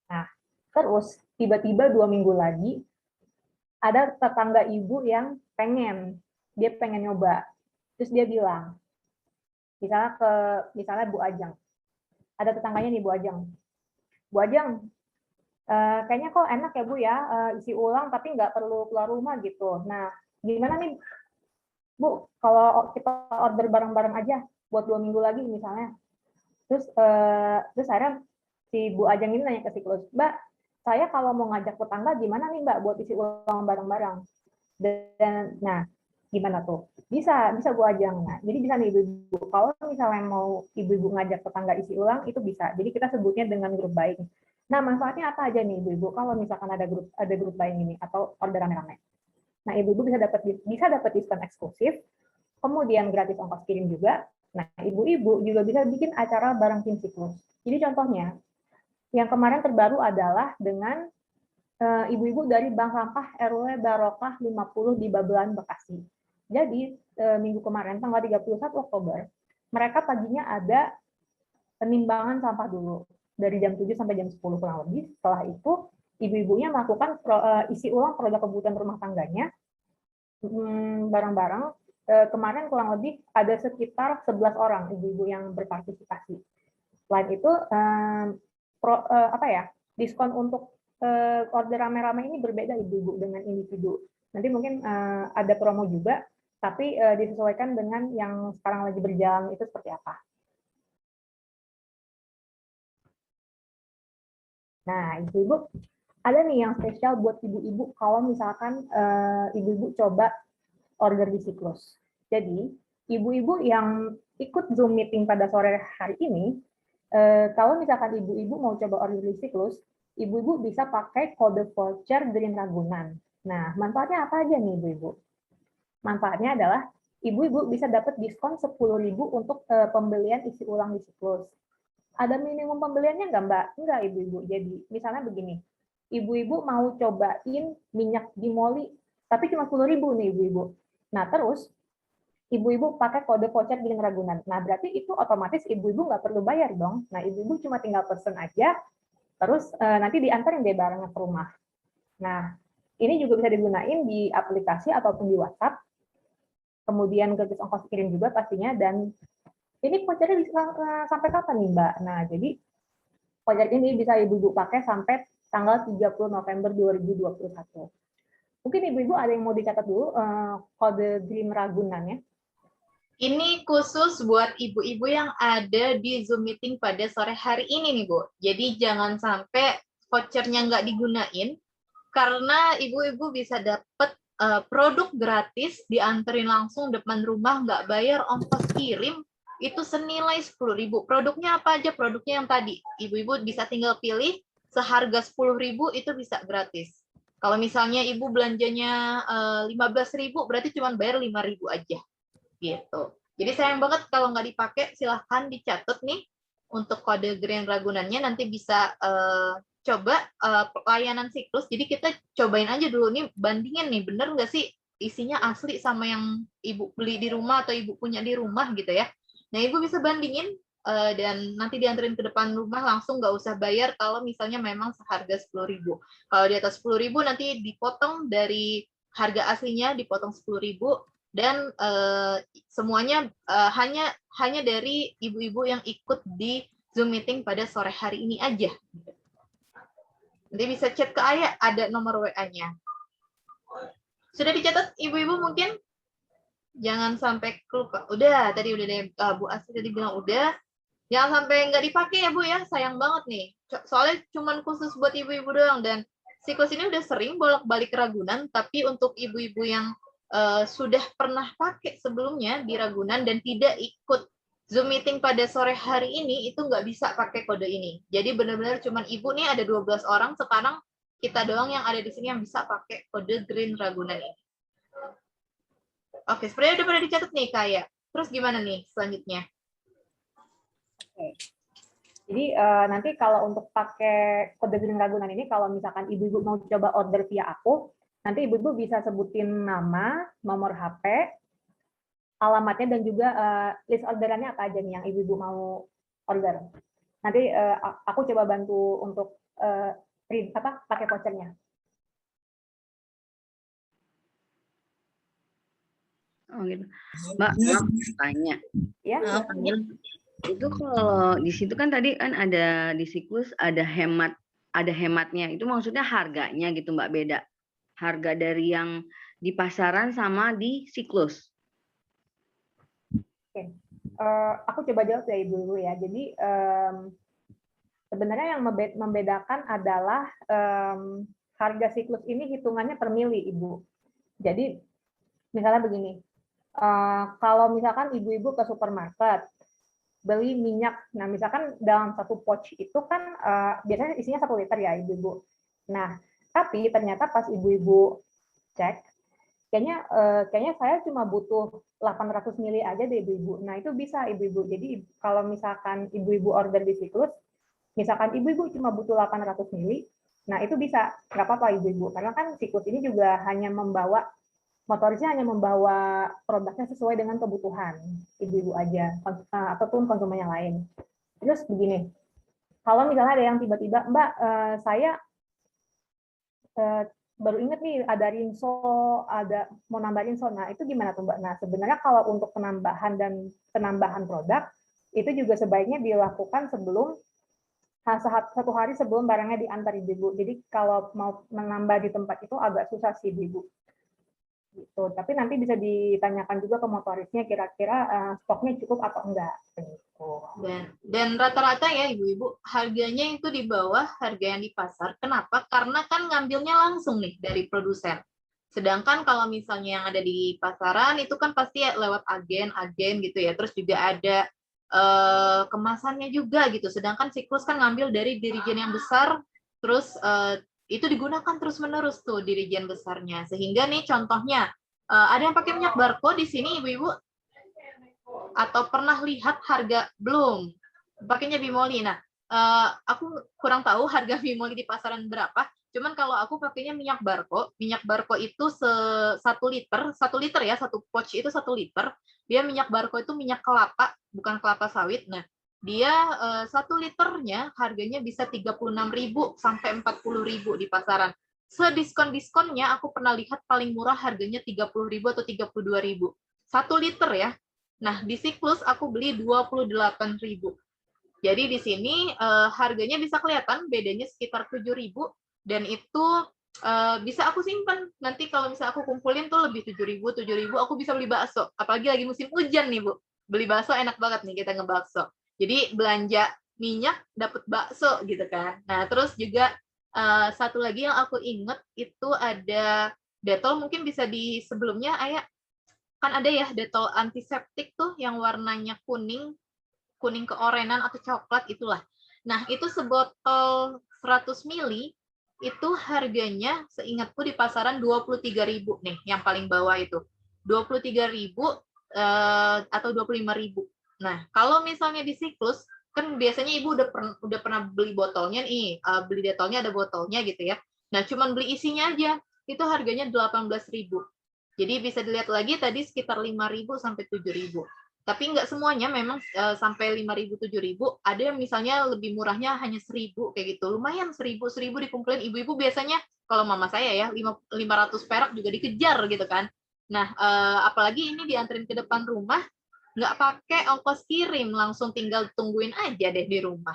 Nah, terus tiba-tiba 2 minggu lagi ada tetangga ibu yang pengen nyoba. Terus dia bilang, misalnya Bu Ajeng. Ada tetangganya nih Bu Ajeng. Bu Ajeng, kayaknya kok enak ya Bu ya, isi ulang tapi nggak perlu keluar rumah gitu. Nah, gimana nih Bu, kalau kita order bareng-bareng aja buat 2 minggu lagi misalnya. Terus akhirnya si Bu Ajeng ini nanya ke Siklus, Mbak, saya kalau mau ngajak tetangga gimana nih Mbak buat isi ulang bareng-bareng? Dan nah, gimana tuh? Bisa Bu Ajeng. Nah, jadi bisa nih ibu-ibu. Kalau misalnya mau ibu-ibu ngajak tetangga isi ulang itu bisa. Jadi kita sebutnya dengan grup buying. Nah, manfaatnya apa aja nih ibu-ibu kalau misalkan ada grup buying ini atau order rame-rame? Nah, ibu-ibu bisa dapat diskon eksklusif, kemudian gratis ongkos kirim juga. Nah, ibu-ibu juga bisa bikin acara bareng tim Siklus. Jadi contohnya, yang kemarin terbaru adalah dengan ibu-ibu dari Bank Sampah RW Barokah 50 di Babelan, Bekasi. Jadi, minggu kemarin, tanggal 31 Oktober, mereka paginya ada penimbangan sampah dulu, dari jam 7 sampai jam 10 kurang lebih. Setelah itu, ibu-ibunya melakukan isi ulang produk kebutuhan rumah tangganya, bareng-bareng. Kemarin kurang lebih ada sekitar 11 orang ibu-ibu yang berpartisipasi. Selain itu, diskon untuk order rame-rame ini berbeda ibu-ibu dengan individu. Nanti mungkin ada promo juga, tapi disesuaikan dengan yang sekarang lagi berjalan itu seperti apa. Nah, ibu-ibu, ada nih yang spesial buat ibu-ibu kalau misalkan ibu-ibu coba order di Siklus. Jadi, ibu-ibu yang ikut Zoom meeting pada sore hari ini, kalau misalkan ibu-ibu mau coba order di Siklus, ibu-ibu bisa pakai kode voucher Green Ragunan. Nah, manfaatnya apa aja nih ibu-ibu? Manfaatnya adalah ibu-ibu bisa dapat diskon 10.000 untuk pembelian isi ulang di Siklus. Ada minimum pembeliannya nggak Mbak? Enggak ibu-ibu. Jadi, misalnya begini, ibu-ibu mau cobain minyak Gimoli, tapi cuma 10.000 nih ibu-ibu. Nah, terus ibu-ibu pakai kode voucher Green Ragunan. Nah, berarti itu otomatis ibu-ibu nggak perlu bayar dong. Nah, ibu-ibu cuma tinggal pesen aja, terus nanti diantarin deh barangnya ke rumah. Nah, ini juga bisa digunain di aplikasi ataupun di WhatsApp. Kemudian gratis ongkos kirim juga pastinya. Dan ini vouchernya bisa sampai kapan nih, Mbak? Nah, jadi voucher ini bisa ibu-ibu pakai sampai tanggal 30 November 2021. Mungkin ibu-ibu ada yang mau dicatat dulu kode Green Ragunannya. Ini khusus buat ibu-ibu yang ada di Zoom meeting pada sore hari ini nih, Bu. Jadi jangan sampai vouchernya nggak digunain, karena ibu-ibu bisa dapat produk gratis, dianterin langsung depan rumah, nggak bayar ongkos kirim, itu senilai 10.000. Produknya apa aja? Produknya yang tadi. Ibu-ibu bisa tinggal pilih, seharga 10.000 itu bisa gratis. Kalau misalnya ibu belanjanya 15.000, berarti cuma bayar 5.000 aja. Gitu. Jadi sayang banget kalau nggak dipakai, silahkan dicatat nih untuk kode Green Ragunannya, nanti bisa coba layanan Siklus. Jadi kita cobain aja dulu nih, bandingin nih, bener nggak sih isinya asli sama yang ibu beli di rumah atau ibu punya di rumah gitu ya. Nah, ibu bisa bandingin dan nanti dianterin ke depan rumah, langsung nggak usah bayar kalau misalnya memang seharga 10.000. Kalau di atas 10.000 nanti dipotong dari harga aslinya, dipotong 10.000, dan semuanya hanya dari ibu-ibu yang ikut di Zoom meeting pada sore hari ini aja. Nanti bisa chat ke Ayah, ada nomor WA-nya. Sudah dicatat ibu-ibu mungkin? Jangan sampai kelupa. Udah, tadi udah deh, Bu Asri tadi bilang udah. Jangan sampai nggak dipakai ya Bu ya, sayang banget nih. Soalnya cuman khusus buat ibu-ibu doang, dan siklus ini udah sering bolak-balik Ragunan, tapi untuk ibu-ibu yang sudah pernah pakai sebelumnya di Ragunan dan tidak ikut Zoom meeting pada sore hari ini, itu nggak bisa pakai kode ini. Jadi benar-benar cuman ibu nih ada 12 orang, sekarang kita doang yang ada di sini yang bisa pakai kode Green Ragunan ini. Oke, sebenarnya udah pada dicatat nih kayak. Terus gimana nih selanjutnya? Oke. Jadi nanti kalau untuk pakai kode Green Ragunan ini, kalau misalkan ibu-ibu mau coba order via aku, nanti ibu-ibu bisa sebutin nama, nomor HP, alamatnya, dan juga list orderannya apa aja nih yang ibu-ibu mau order. Nanti aku coba bantu untuk pakai vouchernya. Oh gitu. Mbak, tanya. Ya. Itu kalau di situ kan tadi kan ada di siklus ada hematnya. Itu maksudnya harganya gitu Mbak, beda. Harga dari yang di pasaran sama di siklus. Oke. Aku coba jawab ya Ibu ya. Jadi sebenarnya yang membedakan adalah harga siklus ini hitungannya per mili, Ibu. Jadi misalnya begini, kalau misalkan ibu-ibu ke supermarket beli minyak, nah misalkan dalam satu pouch itu kan biasanya isinya 1 liter ya ibu-ibu. Nah, tapi ternyata pas ibu-ibu cek, kayaknya saya cuma butuh 800 mili aja deh ibu-ibu. Nah, itu bisa ibu-ibu. Jadi kalau misalkan ibu-ibu order di siklus, misalkan ibu-ibu cuma butuh 800 mili, nah itu bisa, nggak apa-apa ibu-ibu. Karena kan siklus ini juga hanya motorisnya hanya membawa produknya sesuai dengan kebutuhan ibu-ibu aja, ataupun konsumen yang lain. Terus begini, kalau misalnya ada yang tiba-tiba, Mbak, saya baru ingat nih ada rinso, mau nambah rinso. Nah, itu gimana tuh Mbak? Nah, sebenarnya kalau untuk penambahan produk, itu juga sebaiknya dilakukan sebelum, satu hari sebelum barangnya diantar ibu-ibu. Jadi kalau mau menambah di tempat itu agak susah sih ibu. Gitu. Tapi nanti bisa ditanyakan juga ke motorisnya kira-kira stoknya cukup atau enggak. Gitu. Dan rata-rata ya ibu-ibu harganya itu di bawah harga yang di pasar. Kenapa? Karena kan ngambilnya langsung nih dari produsen. Sedangkan kalau misalnya yang ada di pasaran itu kan pasti lewat agen gitu ya. Terus juga ada kemasannya juga gitu. Sedangkan siklus kan ngambil dari dirijen yang besar, terus itu digunakan terus-menerus tuh dirijen besarnya. Sehingga nih contohnya, ada yang pakai minyak Barco di sini ibu-ibu? Atau pernah lihat harga belum? Pakainya Bimoli. Nah, aku kurang tahu harga Bimoli di pasaran berapa. Cuman kalau aku pakainya minyak Barco itu 1 liter ya, 1 pouch itu 1 liter. Dia minyak Barco itu minyak kelapa, bukan kelapa sawit. Nah, dia 1 liternya harganya bisa 36.000 sampai 40.000 di pasaran. Sediskon-diskonnya aku pernah lihat paling murah harganya 30.000 atau 32.000. 1 liter ya. Nah, di siklus aku beli 28.000. Jadi di sini harganya bisa kelihatan bedanya sekitar 7.000, dan itu bisa aku simpan. Nanti kalau misalnya aku kumpulin tuh lebih 7.000 aku bisa beli bakso. Apalagi lagi musim hujan nih, Bu. Beli bakso enak banget nih kita ngebakso. Jadi belanja minyak dapat bakso gitu kan. Nah, terus juga satu lagi yang aku inget itu ada Dettol, mungkin bisa di sebelumnya Ayah, kan ada ya Dettol antiseptik tuh yang warnanya kuning keorenan atau coklat itulah. Nah, itu sebotol 100 mili itu harganya seingatku di pasaran 23.000 nih, yang paling bawah itu. 23.000 atau 25.000. Nah, kalau misalnya di siklus kan biasanya ibu udah pernah beli botolnya nih, beli Dettolnya ada botolnya gitu ya. Nah, cuman beli isinya aja itu harganya 18.000. Jadi bisa dilihat lagi tadi sekitar 5.000 sampai 7.000. Tapi nggak semuanya memang sampai 5.000 7.000. Ada yang misalnya lebih murahnya hanya 1.000 kayak gitu. Lumayan 1.000 dikumpulin ibu-ibu biasanya. Kalau mama saya ya 500 perak juga dikejar gitu kan. Nah, apalagi ini dianterin ke depan rumah, nggak pakai ongkos kirim, langsung tinggal tungguin aja deh di rumah.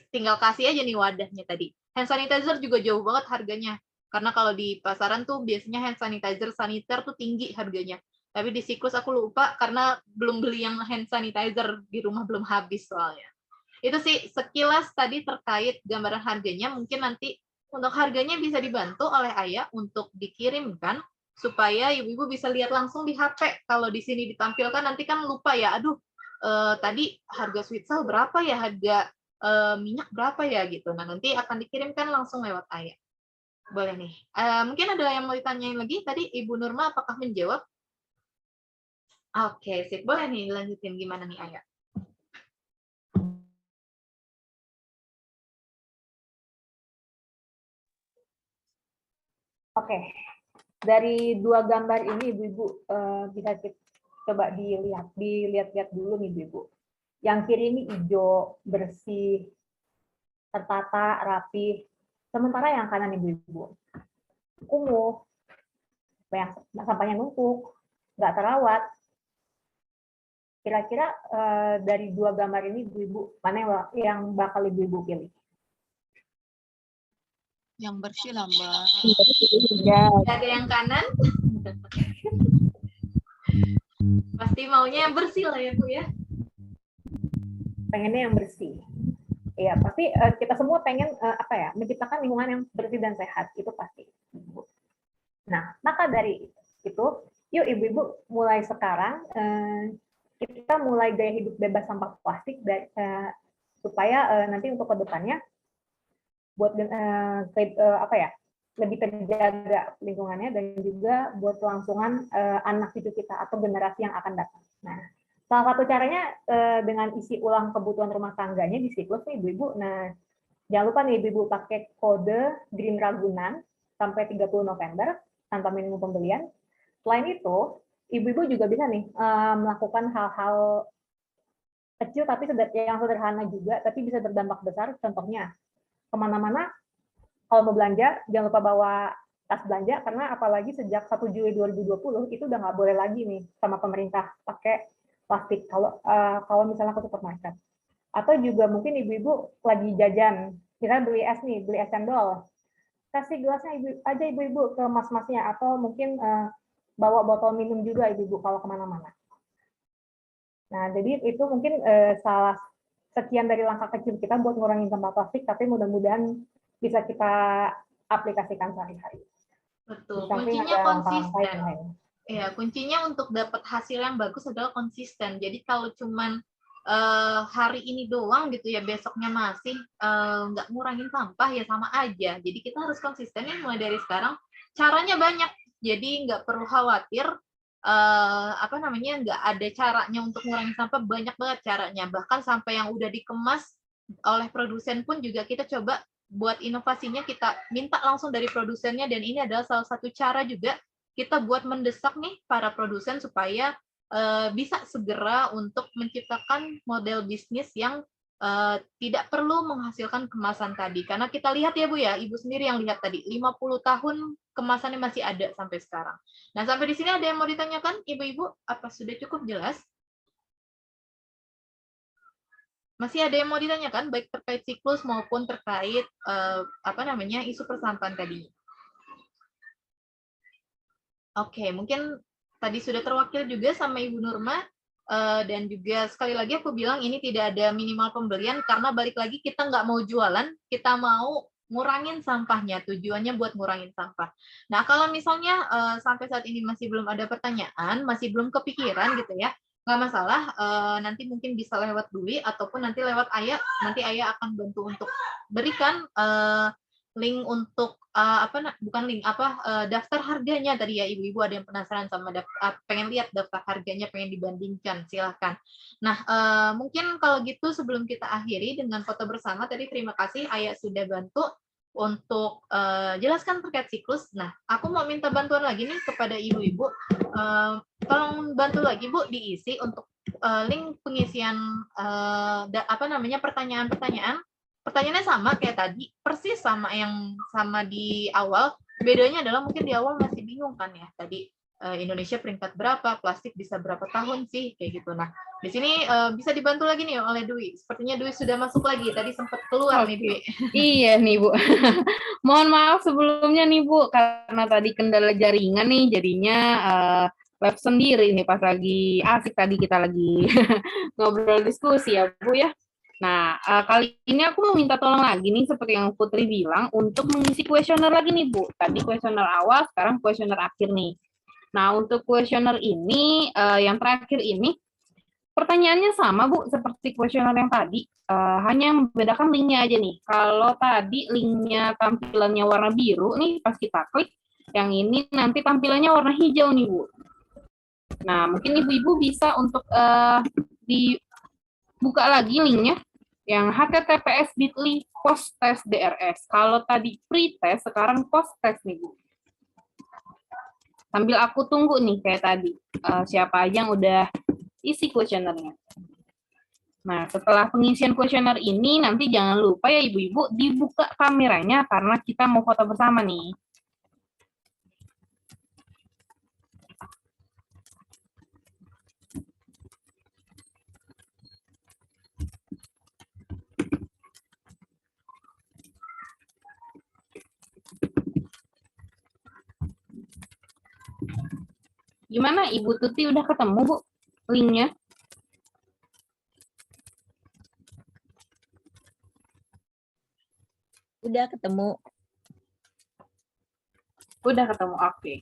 Tinggal kasih aja nih wadahnya tadi. Hand sanitizer juga jauh banget harganya. Karena kalau di pasaran tuh biasanya hand sanitizer saniter tuh tinggi harganya. Tapi di Siklus aku lupa karena belum beli yang hand sanitizer, di rumah belum habis soalnya. Itu sih sekilas tadi terkait gambaran harganya. Mungkin nanti untuk harganya bisa dibantu oleh Ayah untuk dikirimkan supaya ibu-ibu bisa lihat langsung di HP. Kalau di sini ditampilkan nanti kan lupa ya, aduh tadi harga sweet sal berapa ya, harga minyak berapa ya gitu. Nah nanti akan dikirimkan langsung lewat Ayah. Boleh nih. Mungkin ada yang mau ditanyain lagi tadi Ibu Nurma, apakah menjawab? Oke, sip. Boleh nih lanjutin gimana nih Ayah? Oke, dari dua gambar ini Ibu-ibu bisa coba dilihat dulu nih Ibu-ibu. Yang kiri ini hijau, bersih, tertata, rapi. Sementara yang kanan Ibu-ibu kumuh, sampahnya numpuk, nggak terawat. Kira-kira dari dua gambar ini Ibu-ibu mana yang bakal Ibu-ibu pilih? Yang bersih lah, Mbak. Ada yang kanan? Pasti maunya yang bersih lah ya Bu ya. Pengennya yang bersih. Iya, pasti kita semua pengen menciptakan lingkungan yang bersih dan sehat, itu pasti. Nah, maka dari itu, yuk ibu-ibu mulai sekarang kita mulai gaya hidup bebas sampah plastik supaya nanti untuk kedepannya buat lebih terjaga lingkungannya dan juga buat kelangsungan anak cucu kita atau generasi yang akan datang. Nah, salah satu caranya dengan isi ulang kebutuhan rumah tangganya di Siklus nih ibu-ibu. Nah, jangan lupa nih ibu-ibu pakai kode Green Ragunan sampai 30 November tanpa minimum pembelian. Selain itu, ibu-ibu juga bisa nih melakukan hal-hal kecil tapi yang sederhana juga, tapi bisa berdampak besar. Contohnya, kemana-mana kalau mau belanja, jangan lupa bawa tas belanja, karena apalagi sejak 1 Juli 2020 itu udah nggak boleh lagi nih sama pemerintah pakai plastik kalau misalnya ke supermarket. Atau juga mungkin ibu-ibu lagi jajan, misalnya beli es cendol, kasih gelasnya ibu-ibu ke mas-masnya, atau mungkin bawa botol minum juga ibu-ibu kalau kemana-mana. Nah, jadi itu mungkin salah sekian dari langkah kecil kita buat ngurangin sampah plastik, tapi mudah-mudahan bisa kita aplikasikan sehari-hari. Betul, kuncinya konsisten. Ya, kuncinya untuk dapat hasil yang bagus adalah konsisten. Jadi kalau cuman hari ini doang gitu ya, besoknya masih nggak ngurangin sampah, ya sama aja. Jadi kita harus konsisten nih mulai dari sekarang. Caranya banyak, jadi nggak perlu khawatir nggak ada caranya untuk ngurangin sampah. Banyak banget caranya, bahkan sampai yang udah dikemas oleh produsen pun juga kita coba buat inovasinya, kita minta langsung dari produsennya, dan ini adalah salah satu cara juga kita buat mendesak nih para produsen supaya bisa segera untuk menciptakan model bisnis yang tidak perlu menghasilkan kemasan tadi. Karena kita lihat ya Bu ya, Ibu sendiri yang lihat tadi, 50 tahun kemasannya masih ada sampai sekarang. Nah, sampai di sini ada yang mau ditanyakan, Ibu-ibu? Apa sudah cukup jelas? Masih ada yang mau ditanyakan, baik terkait Siklus maupun terkait isu persampahan tadi? Oke, mungkin tadi sudah terwakil juga sama Ibu Nurma, dan juga sekali lagi aku bilang ini tidak ada minimal pembelian, karena balik lagi kita nggak mau jualan, kita mau ngurangin sampahnya, tujuannya buat ngurangin sampah. Nah, kalau misalnya sampai saat ini masih belum ada pertanyaan, masih belum kepikiran gitu ya, nggak masalah, nanti mungkin bisa lewat Dwi ataupun nanti lewat Ayah, nanti Ayah akan bantu untuk berikan link untuk daftar harganya tadi ya, ibu-ibu ada yang penasaran sama pengen lihat daftar harganya, pengen dibandingkan, silahkan. Nah, mungkin kalau gitu sebelum kita akhiri dengan foto bersama tadi, terima kasih Ayah sudah bantu untuk jelaskan terkait Siklus. Nah, aku mau minta bantuan lagi nih kepada ibu-ibu, tolong bantu lagi Bu diisi untuk link pengisian pertanyaan-pertanyaan. Pertanyaannya sama kayak tadi, persis sama yang sama di awal. Bedanya adalah mungkin di awal masih bingung kan ya tadi Indonesia peringkat berapa, plastik bisa berapa tahun sih, kayak gitu. Nah, di sini bisa dibantu lagi nih oleh Dwi. Sepertinya Dwi sudah masuk lagi. Tadi sempat keluar nih Dwi. Iya nih Bu. Mohon maaf sebelumnya nih Bu, karena tadi kendala jaringan nih, jadinya live sendiri nih pas lagi asik tadi kita lagi ngobrol diskusi ya Bu ya. Nah, kali ini aku mau minta tolong lagi nih, seperti yang Putri bilang, untuk mengisi kuesioner lagi nih Bu. Tadi kuesioner awal, sekarang kuesioner akhir nih. Nah, untuk kuesioner ini, yang terakhir ini, pertanyaannya sama, Bu, seperti kuesioner yang tadi. Hanya yang membedakan linknya aja nih. Kalau tadi linknya tampilannya warna biru nih, pas kita klik, yang ini nanti tampilannya warna hijau nih, Bu. Nah, mungkin Ibu-Ibu bisa untuk dibuka lagi linknya, yang https://bit.ly post-test DRS. Kalau tadi pre-test, sekarang post-test nih, Bu. Sambil aku tunggu nih kayak tadi, siapa aja yang udah isi kuesionernya. Nah, setelah pengisian kuesioner ini, nanti jangan lupa ya Ibu-Ibu, dibuka kameranya karena kita mau foto bersama nih. Gimana Ibu Tuti udah ketemu Bu linknya? Udah ketemu. Udah ketemu, oke.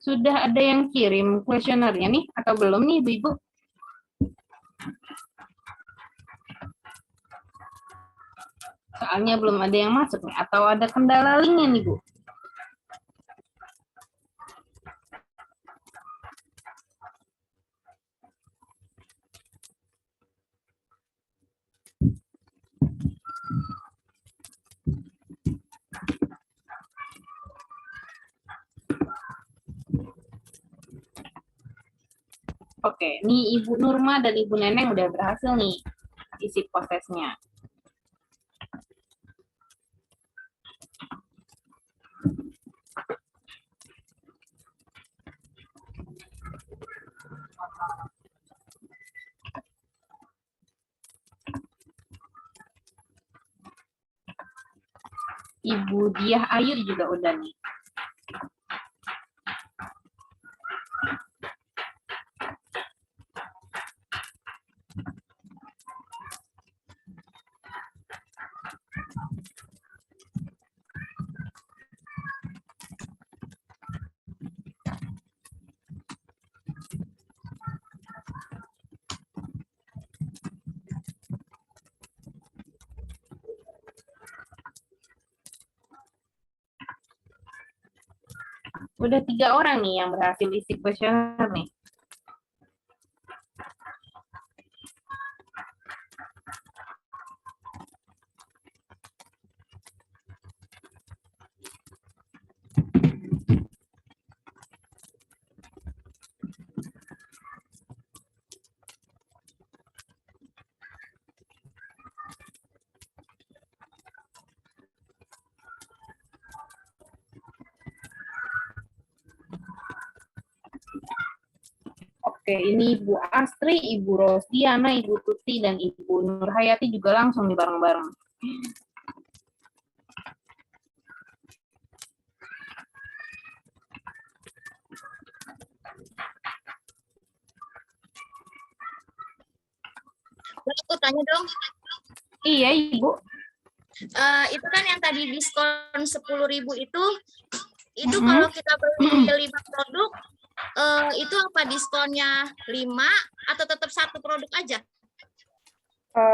Sudah ada yang kirim kuesionernya nih, atau belum nih Ibu-Ibu? Soalnya belum ada yang masuk nih, atau ada kendala linknya nih Bu? Oke, nih Ibu Nurma dan Ibu Neneng udah berhasil nih isi prosesnya. Ibu Diah Ayu juga udah nih. Udah 3 orang nih yang berhasil isi kuesioner nih. Oke, ini Ibu Astri, Ibu Rosdiana, Ibu Tuti, dan Ibu Nurhayati juga langsung nih bareng-bareng. Boleh aku tanya dong? Iya, Ibu. Itu kan yang tadi diskon 10.000 itu kalau kita beli 5 produk, itu apa diskonnya 5 atau tetap 1 produk aja?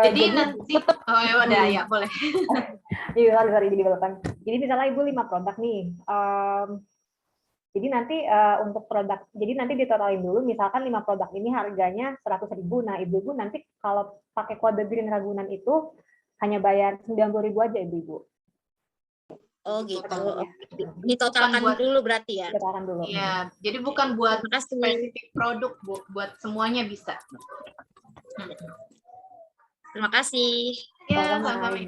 Jadi nanti oh ya udah ya boleh. Iya, sorry jadi belakang. Jadi misalnya Ibu 5 produk nih. Jadi nanti untuk produk, jadi nanti ditotalin dulu, misalkan 5 produk ini harganya 100.000. Nah, Ibu nanti kalau pakai kode Green Ragunan itu hanya bayar 90.000 aja, Ibu. Oh gitu. Ditotalkan dulu berarti ya? Ditotalkan dulu. Iya, jadi bukan buat spesifik produk, Bu, buat semuanya bisa. Terima kasih. Ya, sama-sama.